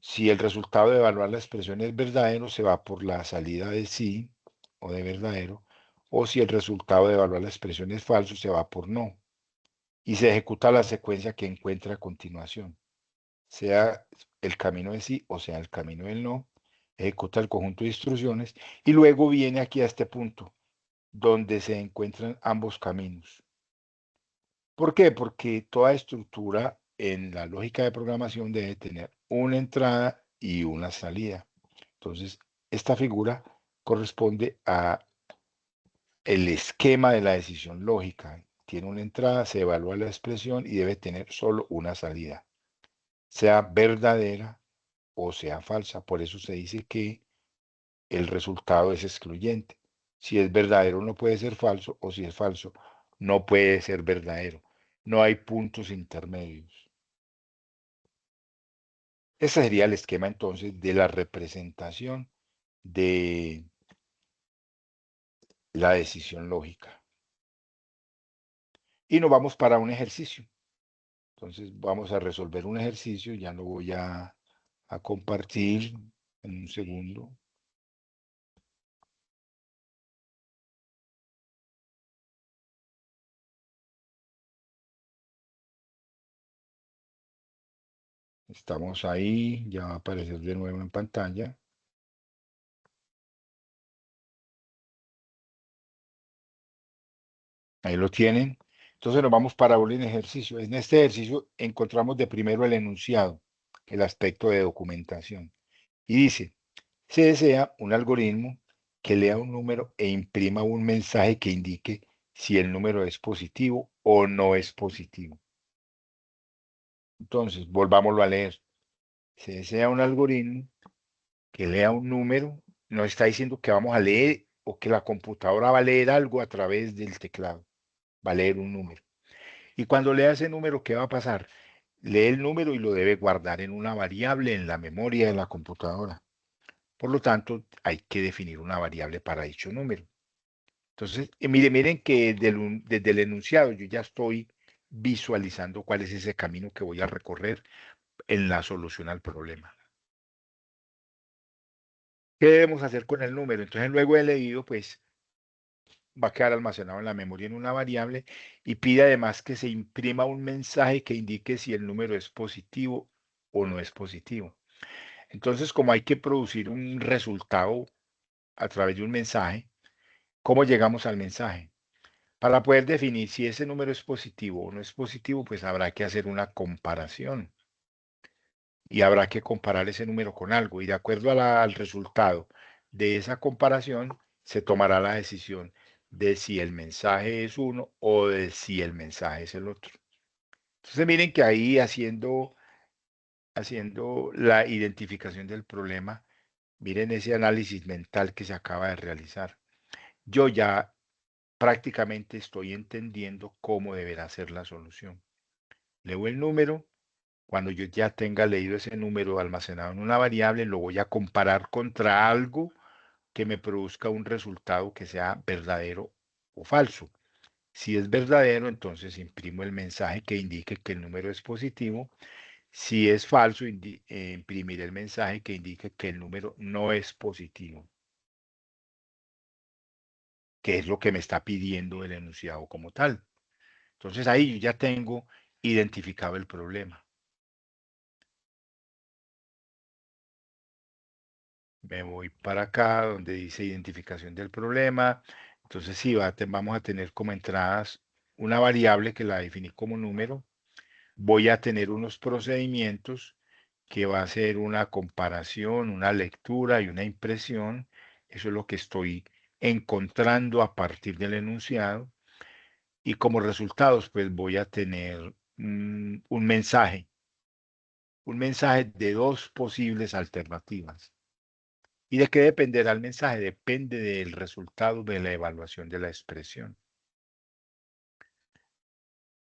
Si el resultado de evaluar la expresión es verdadero, se va por la salida de sí o de verdadero, o si el resultado de evaluar la expresión es falso, se va por no. Y se ejecuta la secuencia que encuentra a continuación. Sea el camino de sí o sea el camino del no, ejecuta el conjunto de instrucciones y luego viene aquí a este punto, donde se encuentran ambos caminos. ¿Por qué? Porque toda estructura en la lógica de programación debe tener una entrada y una salida. Entonces, esta figura corresponde a el esquema de la decisión lógica. Tiene una entrada, se evalúa la expresión y debe tener solo una salida, sea verdadera o sea falsa. Por eso se dice que el resultado es excluyente. Si es verdadero no puede ser falso, o si es falso no puede ser verdadero. No hay puntos intermedios. Ese sería el esquema entonces de la representación de la decisión lógica. Y nos vamos para un ejercicio. Entonces vamos a resolver un ejercicio, ya lo voy a compartir en un segundo. Estamos ahí, ya va a aparecer de nuevo en pantalla. Ahí lo tienen. Entonces nos vamos para un ejercicio. En este ejercicio encontramos de primero el enunciado, el aspecto de documentación. Y dice, se desea un algoritmo que lea un número e imprima un mensaje que indique si el número es positivo o no es positivo. Entonces, volvámoslo a leer. Se desea un algoritmo que lea un número. No está diciendo que vamos a leer o que la computadora va a leer algo a través del teclado. Va a leer un número. Y cuando lea ese número, ¿qué va a pasar? Lee el número y lo debe guardar en una variable en la memoria de la computadora. Por lo tanto, hay que definir una variable para dicho número. Entonces, miren que desde el enunciado yo ya estoy visualizando cuál es ese camino que voy a recorrer en la solución al problema. ¿Qué debemos hacer con el número? Entonces, luego he leído, pues, va a quedar almacenado en la memoria en una variable y pide además que se imprima un mensaje que indique si el número es positivo o no es positivo. Entonces, como hay que producir un resultado a través de un mensaje, ¿cómo llegamos al mensaje? Para poder definir si ese número es positivo o no es positivo, pues habrá que hacer una comparación y habrá que comparar ese número con algo y de acuerdo al resultado de esa comparación se tomará la decisión de si el mensaje es uno o de si el mensaje es el otro. Entonces miren que ahí haciendo la identificación del problema, miren ese análisis mental que se acaba de realizar. Yo ya prácticamente estoy entendiendo cómo deberá ser la solución. Leo el número. Cuando yo ya tenga leído ese número almacenado en una variable, lo voy a comparar contra algo que me produzca un resultado que sea verdadero o falso. Si es verdadero, entonces imprimo el mensaje que indique que el número es positivo. Si es falso, imprimiré el mensaje que indique que el número no es positivo, que es lo que me está pidiendo el enunciado como tal. Entonces ahí yo ya tengo identificado el problema. Me voy para acá donde dice identificación del problema. Entonces sí, vamos a tener como entradas una variable que la definí como número. Voy a tener unos procedimientos que va a ser una comparación, una lectura y una impresión. Eso es lo que estoy encontrando a partir del enunciado. Y como resultados, pues voy a tener un mensaje de dos posibles alternativas. ¿Y de qué dependerá el mensaje? Depende del resultado de la evaluación de la expresión.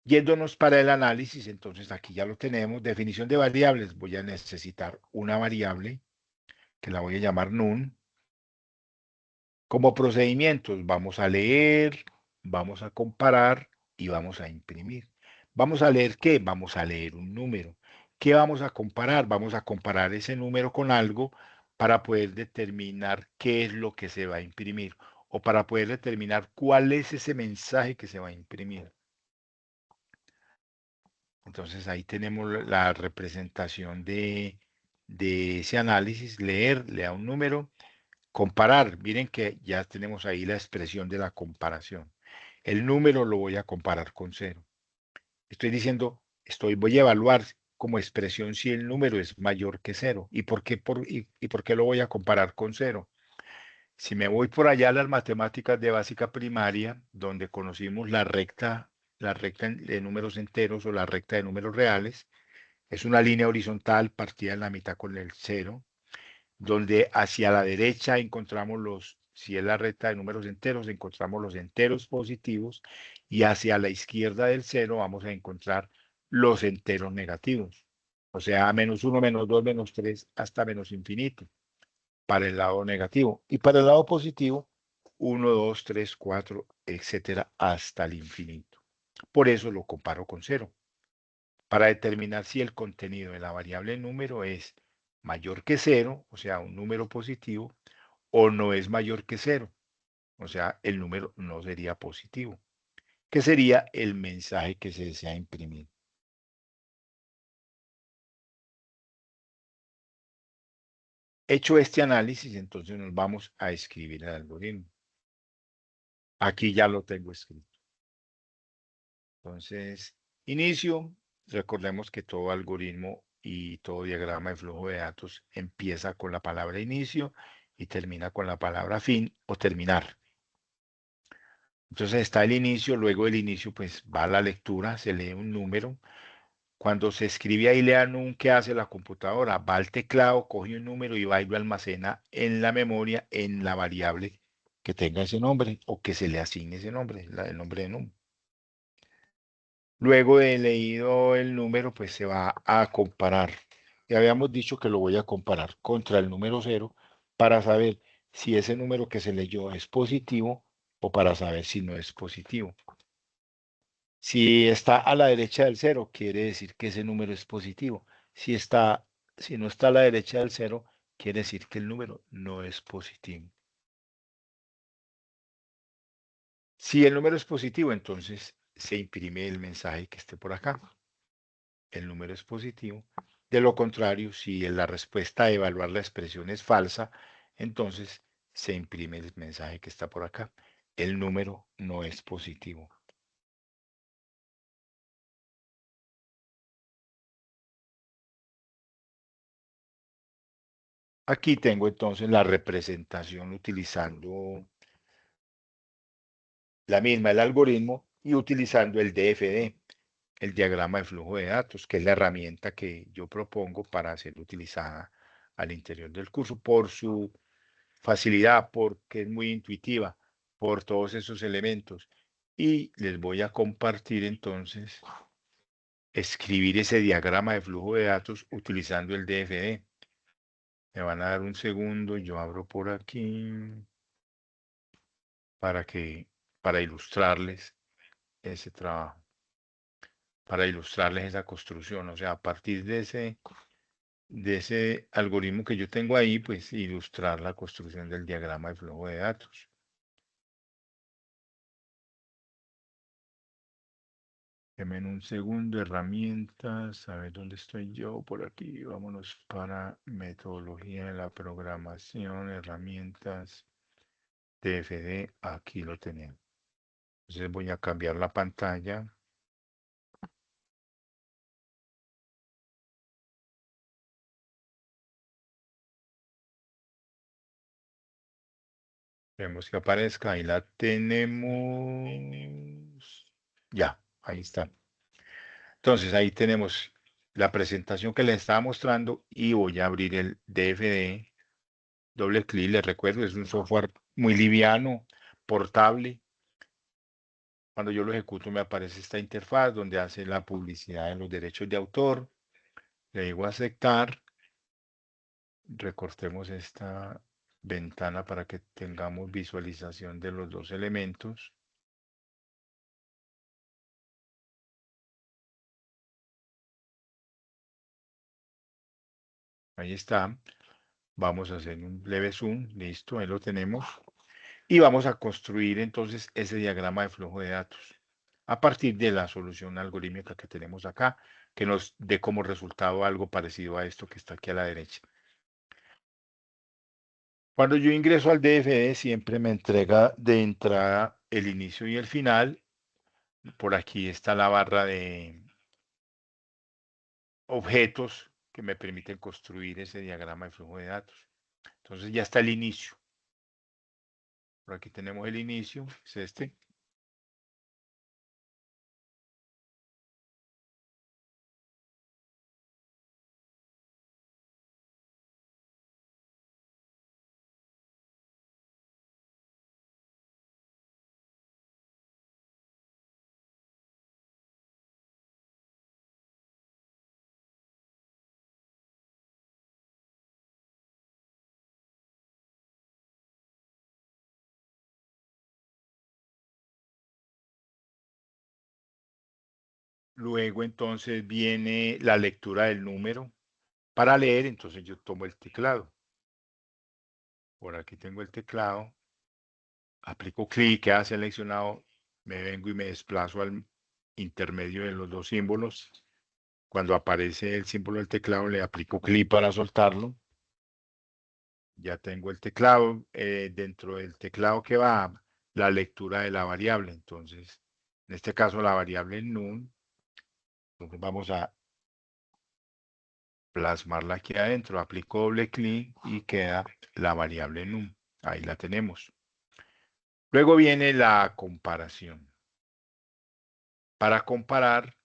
Yéndonos para el análisis, entonces aquí ya lo tenemos. Definición de variables. Voy a necesitar una variable que la voy a llamar num. Como procedimientos, vamos a leer, vamos a comparar y vamos a imprimir. ¿Vamos a leer qué? Vamos a leer un número. ¿Qué vamos a comparar? Vamos a comparar ese número con algo para poder determinar qué es lo que se va a imprimir o para poder determinar cuál es ese mensaje que se va a imprimir. Entonces ahí tenemos la representación de ese análisis, leer, lea un número, comparar. Miren que ya tenemos ahí la expresión de la comparación. El número lo voy a comparar con 0. Estoy diciendo, voy a evaluar como expresión si el número es mayor que 0. ¿Y por qué, y por qué lo voy a comparar con 0? Si me voy por allá a las matemáticas de básica primaria, donde conocimos la recta de números enteros o la recta de números reales, es una línea horizontal partida en la mitad con el 0, donde hacia la derecha encontramos si es la recta de números enteros, encontramos los enteros positivos y hacia la izquierda del 0 vamos a encontrar los enteros negativos. O sea, -1, -2, -3, hasta menos infinito para el lado negativo. Y para el lado positivo, 1, 2, 3, 4, etcétera, hasta el infinito. Por eso lo comparo con 0. Para determinar si el contenido de la variable número es mayor que 0, o sea, un número positivo, o no es mayor que 0, o sea, el número no sería positivo, que sería el mensaje que se desea imprimir. Hecho este análisis, entonces nos vamos a escribir el algoritmo. Aquí ya lo tengo escrito. Entonces, inicio. Recordemos que todo algoritmo y todo diagrama de flujo de datos empieza con la palabra inicio y termina con la palabra fin o terminar. Entonces está el inicio, luego del inicio pues va la lectura, se lee un número. Cuando se escribe ahí lean ¿qué hace la computadora? Va al teclado, coge un número y va y lo almacena en la memoria en la variable que tenga ese nombre o que se le asigne ese nombre, el nombre de número. Luego de leído el número, pues se va a comparar. Ya habíamos dicho que lo voy a comparar contra el número 0 para saber si ese número que se leyó es positivo o para saber si no es positivo. Si está a la derecha del 0, quiere decir que ese número es positivo. Si no está a la derecha del 0, quiere decir que el número no es positivo. Si el número es positivo, entonces se imprime el mensaje que esté por acá. El número es positivo. De lo contrario, si la respuesta a evaluar la expresión es falsa, entonces se imprime el mensaje que está por acá. El número no es positivo. Aquí tengo entonces la representación utilizando la misma, el algoritmo, y utilizando el DFD, el diagrama de flujo de datos, que es la herramienta que yo propongo para ser utilizada al interior del curso por su facilidad, porque es muy intuitiva, por todos esos elementos. Y les voy a compartir entonces, escribir ese diagrama de flujo de datos utilizando el DFD. Me van a dar un segundo, yo abro por aquí para ilustrarles ese trabajo, para ilustrarles esa construcción. O sea, a partir de ese algoritmo que yo tengo ahí, pues ilustrar la construcción del diagrama de flujo de datos. Deme un segundo, herramientas, a ver dónde estoy yo, por aquí, vámonos para metodología de la programación, herramientas, TFD, aquí lo tenemos. Entonces voy a cambiar la pantalla. Vemos que aparezca, ahí la tenemos. Ya, ahí está. Entonces ahí tenemos la presentación que les estaba mostrando y voy a abrir el DFD. Doble clic, les recuerdo, es un software muy liviano, portable. Cuando yo lo ejecuto me aparece esta interfaz donde hace la publicidad de los derechos de autor. Le digo aceptar. Recortemos esta ventana para que tengamos visualización de los dos elementos. Ahí está. Vamos a hacer un leve zoom. Listo, ahí lo tenemos. Y vamos a construir entonces ese diagrama de flujo de datos a partir de la solución algorítmica que tenemos acá, que nos dé como resultado algo parecido a esto que está aquí a la derecha. Cuando yo ingreso al DFD, siempre me entrega de entrada el inicio y el final. Por aquí está la barra de objetos que me permiten construir ese diagrama de flujo de datos. Entonces ya está el inicio. Por aquí tenemos el inicio, es este. Luego entonces viene la lectura del número. Para leer, entonces yo tomo el teclado. Por aquí tengo el teclado. Aplico clic, queda seleccionado. Me vengo y me desplazo al intermedio de los dos símbolos. Cuando aparece el símbolo del teclado, le aplico clic para soltarlo. Ya tengo el teclado. Dentro del teclado que va la lectura de la variable. Entonces, en este caso, la variable num. Entonces, vamos a plasmarla aquí adentro. Aplico doble clic y queda la variable num. Ahí la tenemos. Luego viene la comparación. Para comparar,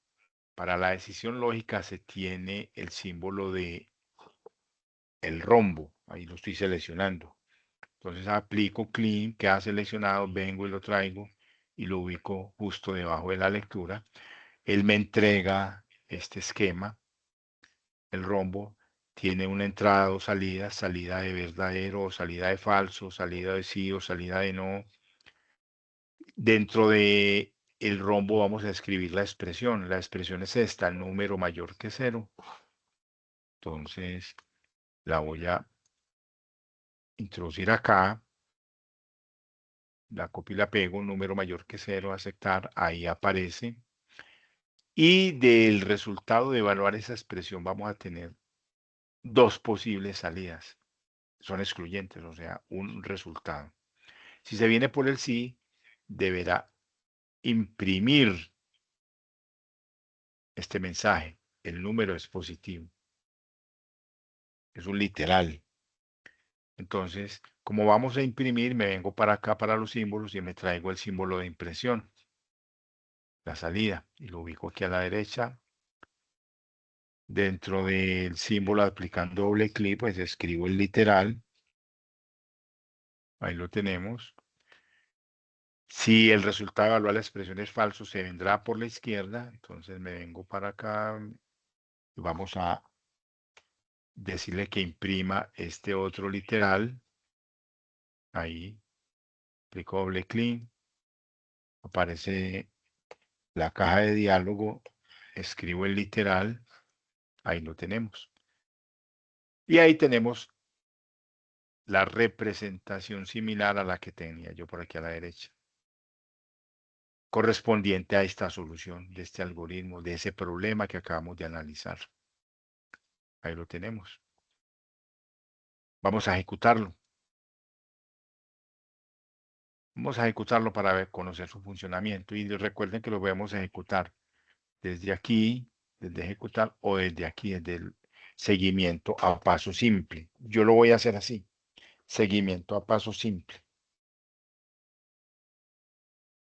para la decisión lógica se tiene el símbolo de el rombo. Ahí lo estoy seleccionando. Entonces aplico clic, queda seleccionado, vengo y lo traigo y lo ubico justo debajo de la lectura. Él me entrega este esquema. El rombo tiene una entrada o salida, salida de verdadero o salida de falso, salida de sí o salida de no. Dentro de el rombo vamos a escribir la expresión. La expresión es esta, el número mayor que 0. Entonces la voy a introducir acá. La copio y la pego, un número mayor que 0, aceptar, ahí aparece. Y del resultado de evaluar esa expresión vamos a tener dos posibles salidas. Son excluyentes, o sea, un resultado. Si se viene por el sí, deberá imprimir este mensaje. El número es positivo. Es un literal. Entonces, como vamos a imprimir, me vengo para acá para los símbolos y me traigo el símbolo de impresión. La salida. Y lo ubico aquí a la derecha. Dentro del símbolo aplicando doble clic, pues escribo el literal. Ahí lo tenemos. Si el resultado de evaluar la expresión es falso, se vendrá por la izquierda. Entonces me vengo para acá. Y vamos a decirle que imprima este otro literal. Ahí. Aplico doble clic. Aparece la caja de diálogo. Escribo el literal. Ahí lo tenemos. Y ahí tenemos la representación similar a la que tenía yo por aquí a la derecha, correspondiente a esta solución de este algoritmo, de ese problema que acabamos de analizar. Ahí lo tenemos. Vamos a ejecutarlo. Vamos a ejecutarlo para conocer su funcionamiento. Y recuerden que lo podemos ejecutar desde aquí, desde ejecutar, o desde aquí, desde el seguimiento a paso simple. Yo lo voy a hacer así. Seguimiento a paso simple.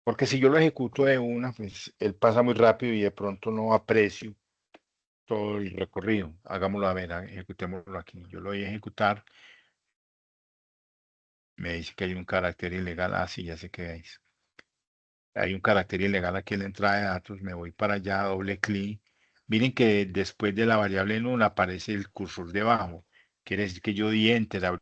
Porque si yo lo ejecuto de una, pues él pasa muy rápido y de pronto no aprecio todo el recorrido. Hagámoslo a ver, ejecutémoslo aquí. Yo lo voy a ejecutar. Me dice que hay un carácter ilegal. Ah, sí, ya sé qué es. Hay un carácter ilegal aquí en la entrada de datos. Me voy para allá, doble clic. Miren que después de la variable null aparece el cursor debajo. Quiere decir que yo di enter, abrí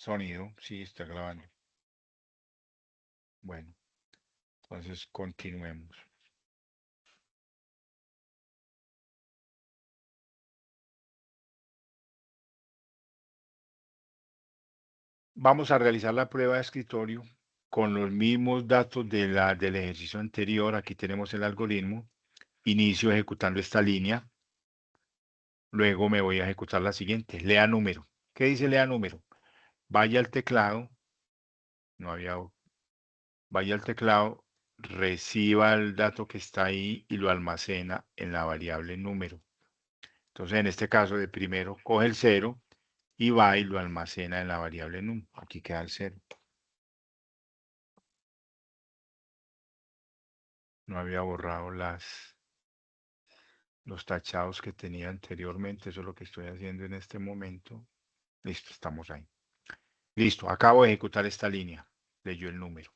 Sonido, sí, está grabando. Bueno, entonces continuemos. Vamos a realizar la prueba de escritorio con los mismos datos del ejercicio anterior. Aquí tenemos el algoritmo. Inicio ejecutando esta línea. Luego me voy a ejecutar la siguiente. Lea número. ¿Qué dice lea número? Vaya al teclado. No había. Vaya al teclado, reciba el dato que está ahí y lo almacena en la variable número. Entonces, en este caso de primero, coge el 0 y va y lo almacena en la variable num. Aquí queda el 0. No había borrado los tachados que tenía anteriormente. Eso es lo que estoy haciendo en este momento. Listo, estamos ahí. Listo, acabo de ejecutar esta línea. Leyó el número.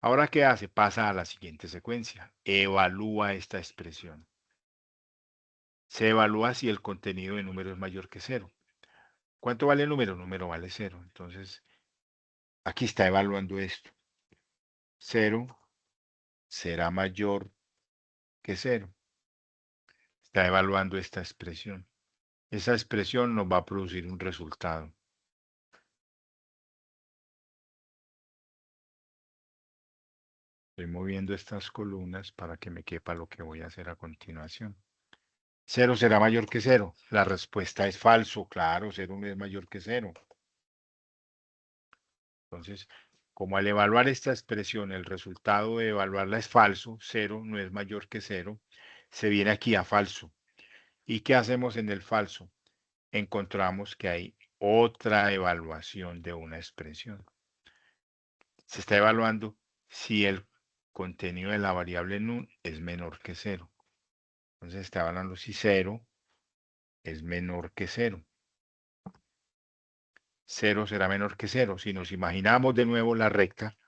Ahora, ¿qué hace? Pasa a la siguiente secuencia. Evalúa esta expresión. Se evalúa si el contenido de número es mayor que 0. ¿Cuánto vale el número? El número vale 0. Entonces, aquí está evaluando esto. 0 será mayor que 0. Está evaluando esta expresión. Esa expresión nos va a producir un resultado. Estoy moviendo estas columnas para que me quepa lo que voy a hacer a continuación. 0 será mayor que 0. La respuesta es falso. Claro, 0 no es mayor que 0. Entonces, como al evaluar esta expresión, el resultado de evaluarla es falso, 0 no es mayor que 0, se viene aquí a falso. ¿Y qué hacemos en el falso? Encontramos que hay otra evaluación de una expresión. Se está evaluando si el contenido de la variable num es menor que 0. Entonces está evaluando si 0 es menor que 0. 0 será menor que 0. Si nos imaginamos de nuevo la recta,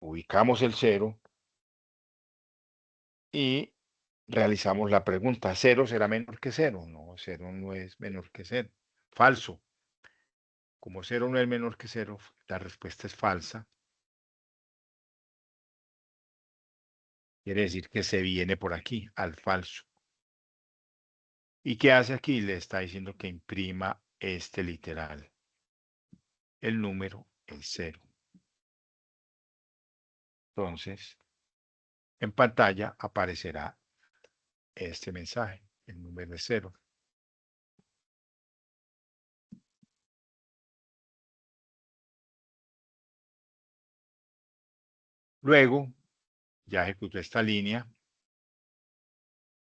ubicamos el 0 y realizamos la pregunta. ¿0 será menor que 0? No, 0 no es menor que 0. Falso. Como 0 no es menor que 0, la respuesta es falsa. Quiere decir que se viene por aquí, al falso. ¿Y qué hace aquí? Le está diciendo que imprima este literal. El número es 0. Entonces, en pantalla aparecerá este mensaje. El número es 0. Luego, ya ejecutó esta línea.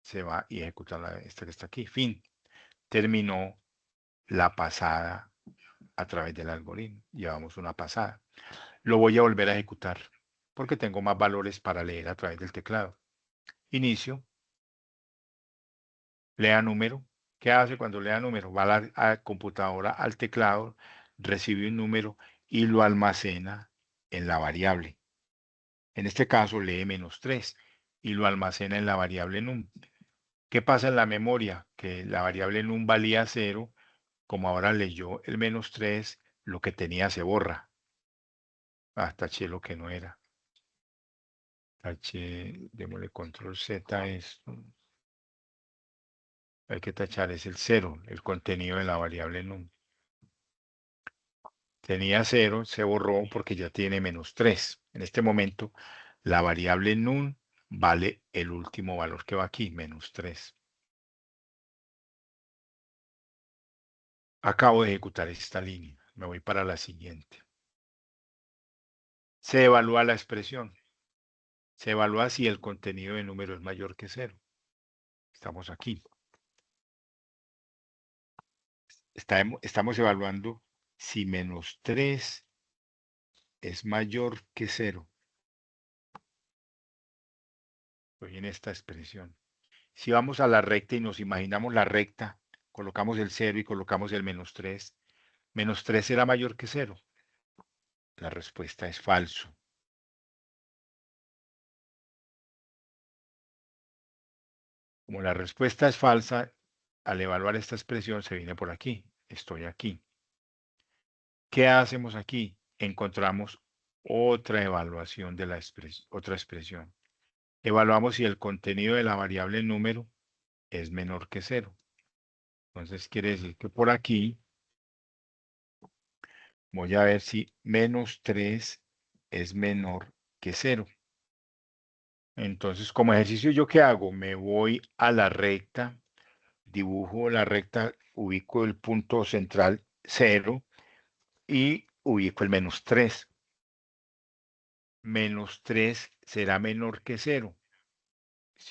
Se va y ejecuta esta que está aquí. Fin. Terminó la pasada a través del algoritmo. Llevamos una pasada. Lo voy a volver a ejecutar porque tengo más valores para leer a través del teclado. Inicio. Lea número. ¿Qué hace cuando lea número? Va a la computadora, al teclado, recibe un número y lo almacena en la variable. En este caso lee -3 y lo almacena en la variable num. ¿Qué pasa en la memoria? Que la variable num valía 0. Como ahora leyó el -3, lo que tenía se borra. Taché lo que no era. Taché, démosle control Z a esto. Hay que tachar, es el 0, el contenido de la variable num. Tenía 0, se borró porque ya tiene -3. En este momento, la variable num vale el último valor que va aquí, -3. Acabo de ejecutar esta línea. Me voy para la siguiente. Se evalúa la expresión. Se evalúa si el contenido de número es mayor que 0. Estamos aquí. Estamos evaluando si -3 es mayor que 0. Estoy en esta expresión. Si vamos a la recta y nos imaginamos la recta, colocamos el 0 y colocamos el -3, ¿-3 será mayor que 0? La respuesta es falso. Como la respuesta es falsa, al evaluar esta expresión se viene por aquí. Estoy aquí. ¿Qué hacemos aquí? Encontramos otra evaluación de la otra expresión. Evaluamos si el contenido de la variable número es menor que 0. Entonces quiere decir que por aquí voy a ver si menos 3 es menor que 0. Entonces, como ejercicio, ¿yo qué hago? Me voy a la recta, dibujo la recta, ubico el punto central 0 y ubico el menos 3. Menos 3 será menor que 0.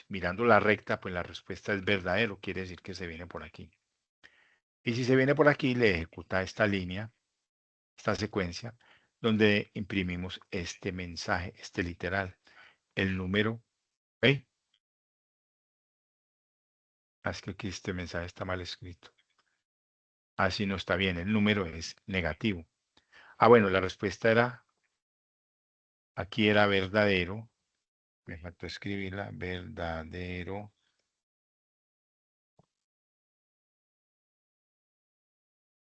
Mirando la recta, pues la respuesta es verdadero, quiere decir que se viene por aquí. Y si se viene por aquí, le ejecuta esta línea, esta secuencia, donde imprimimos este mensaje, este literal. El número, ¿eh? Es que aquí este mensaje está mal escrito. Así no está bien, el número es negativo. Bueno, la respuesta era, aquí era verdadero. Me faltó escribirla, verdadero.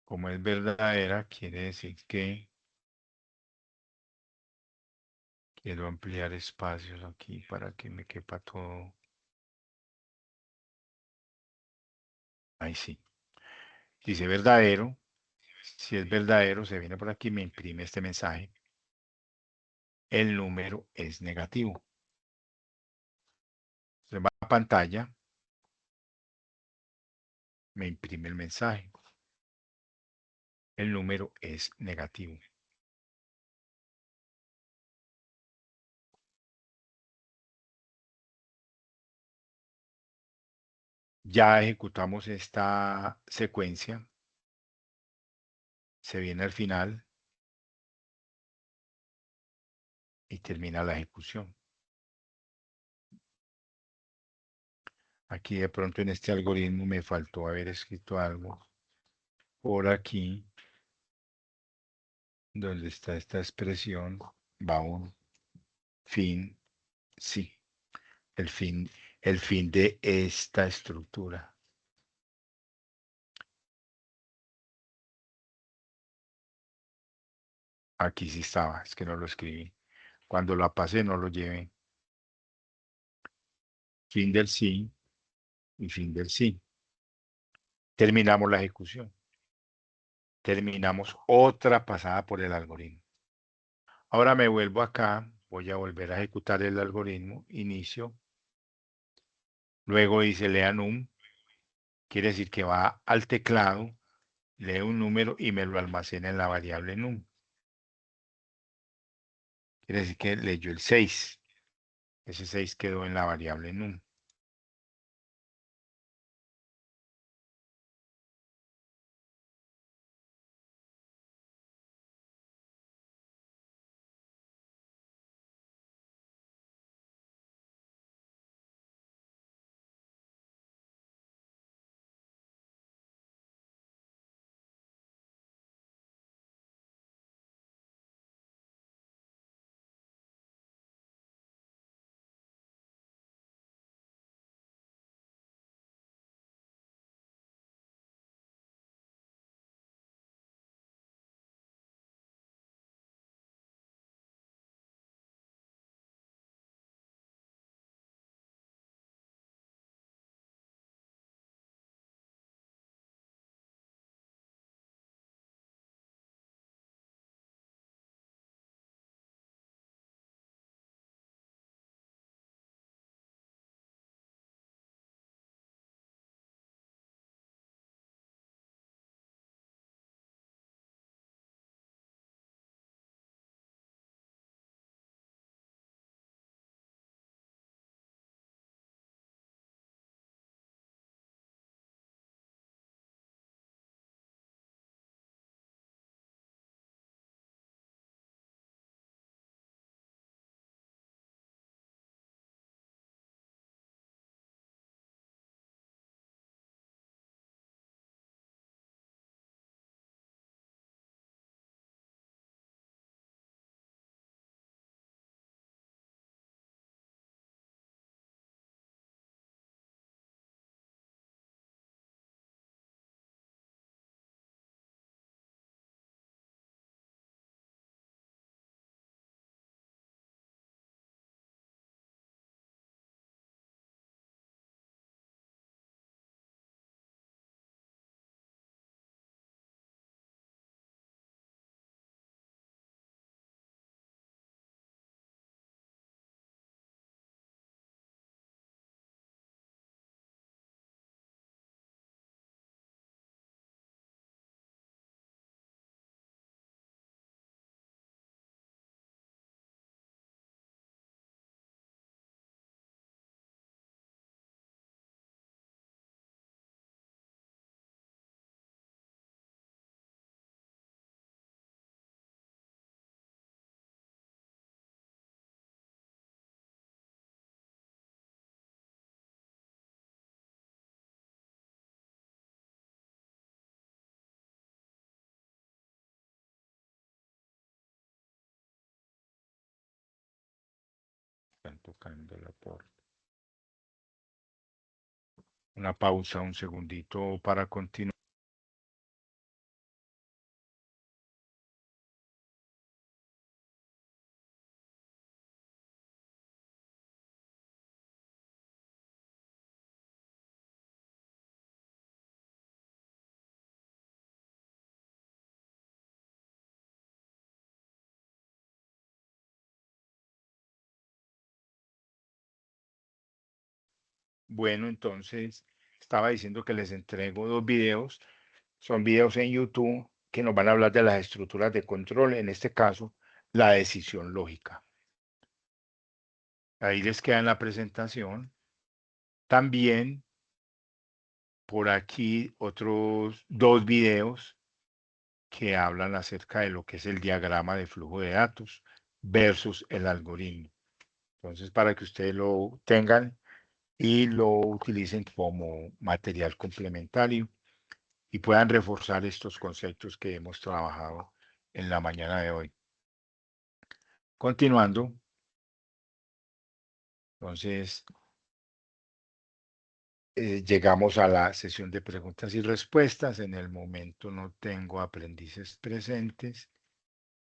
Como es verdadera, quiere decir que quiero ampliar espacios aquí para que me quepa todo. Ahí sí. Dice verdadero. Si es verdadero, se viene por aquí, me imprime este mensaje. El número es negativo. Se va a pantalla, me imprime el mensaje. El número es negativo. Ya ejecutamos esta secuencia. Se viene al final y termina la ejecución. Aquí de pronto en este algoritmo me faltó haber escrito algo por aquí, donde está esta expresión, va un fin, sí, el fin, el fin de esta estructura. Aquí sí estaba, es que no lo escribí. Cuando la pasé no lo llevé. Fin del sí y fin del sí. Terminamos la ejecución. Terminamos otra pasada por el algoritmo. Ahora me vuelvo acá, voy a volver a ejecutar el algoritmo, inicio. Luego dice lea num, quiere decir que va al teclado, lee un número y me lo almacena en la variable num. Quiere decir que leyó el 6. Ese 6 quedó en la variable num. tocando la puerta. Una pausa, un segundito para continuar. Bueno, entonces estaba diciendo que les entrego 2 videos. Son videos en YouTube que nos van a hablar de las estructuras de control, en este caso, la decisión lógica. Ahí les queda en la presentación. También por aquí otros 2 videos que hablan acerca de lo que es el diagrama de flujo de datos versus el algoritmo. Entonces, para que ustedes lo tengan y lo utilicen como material complementario y puedan reforzar estos conceptos que hemos trabajado en la mañana de hoy. Continuando, entonces, llegamos a la sesión de preguntas y respuestas. En el momento no tengo aprendices presentes.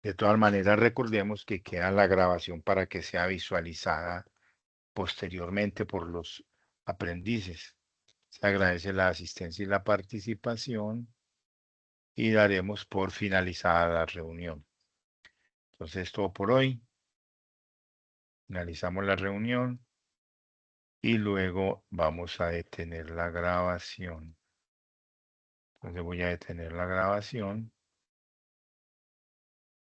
De todas maneras, recordemos que queda la grabación para que sea visualizada posteriormente por los aprendices. Se agradece la asistencia y la participación y daremos por finalizada la reunión. Entonces, todo por hoy. Finalizamos la reunión y luego vamos a detener la grabación. Entonces voy a detener la grabación.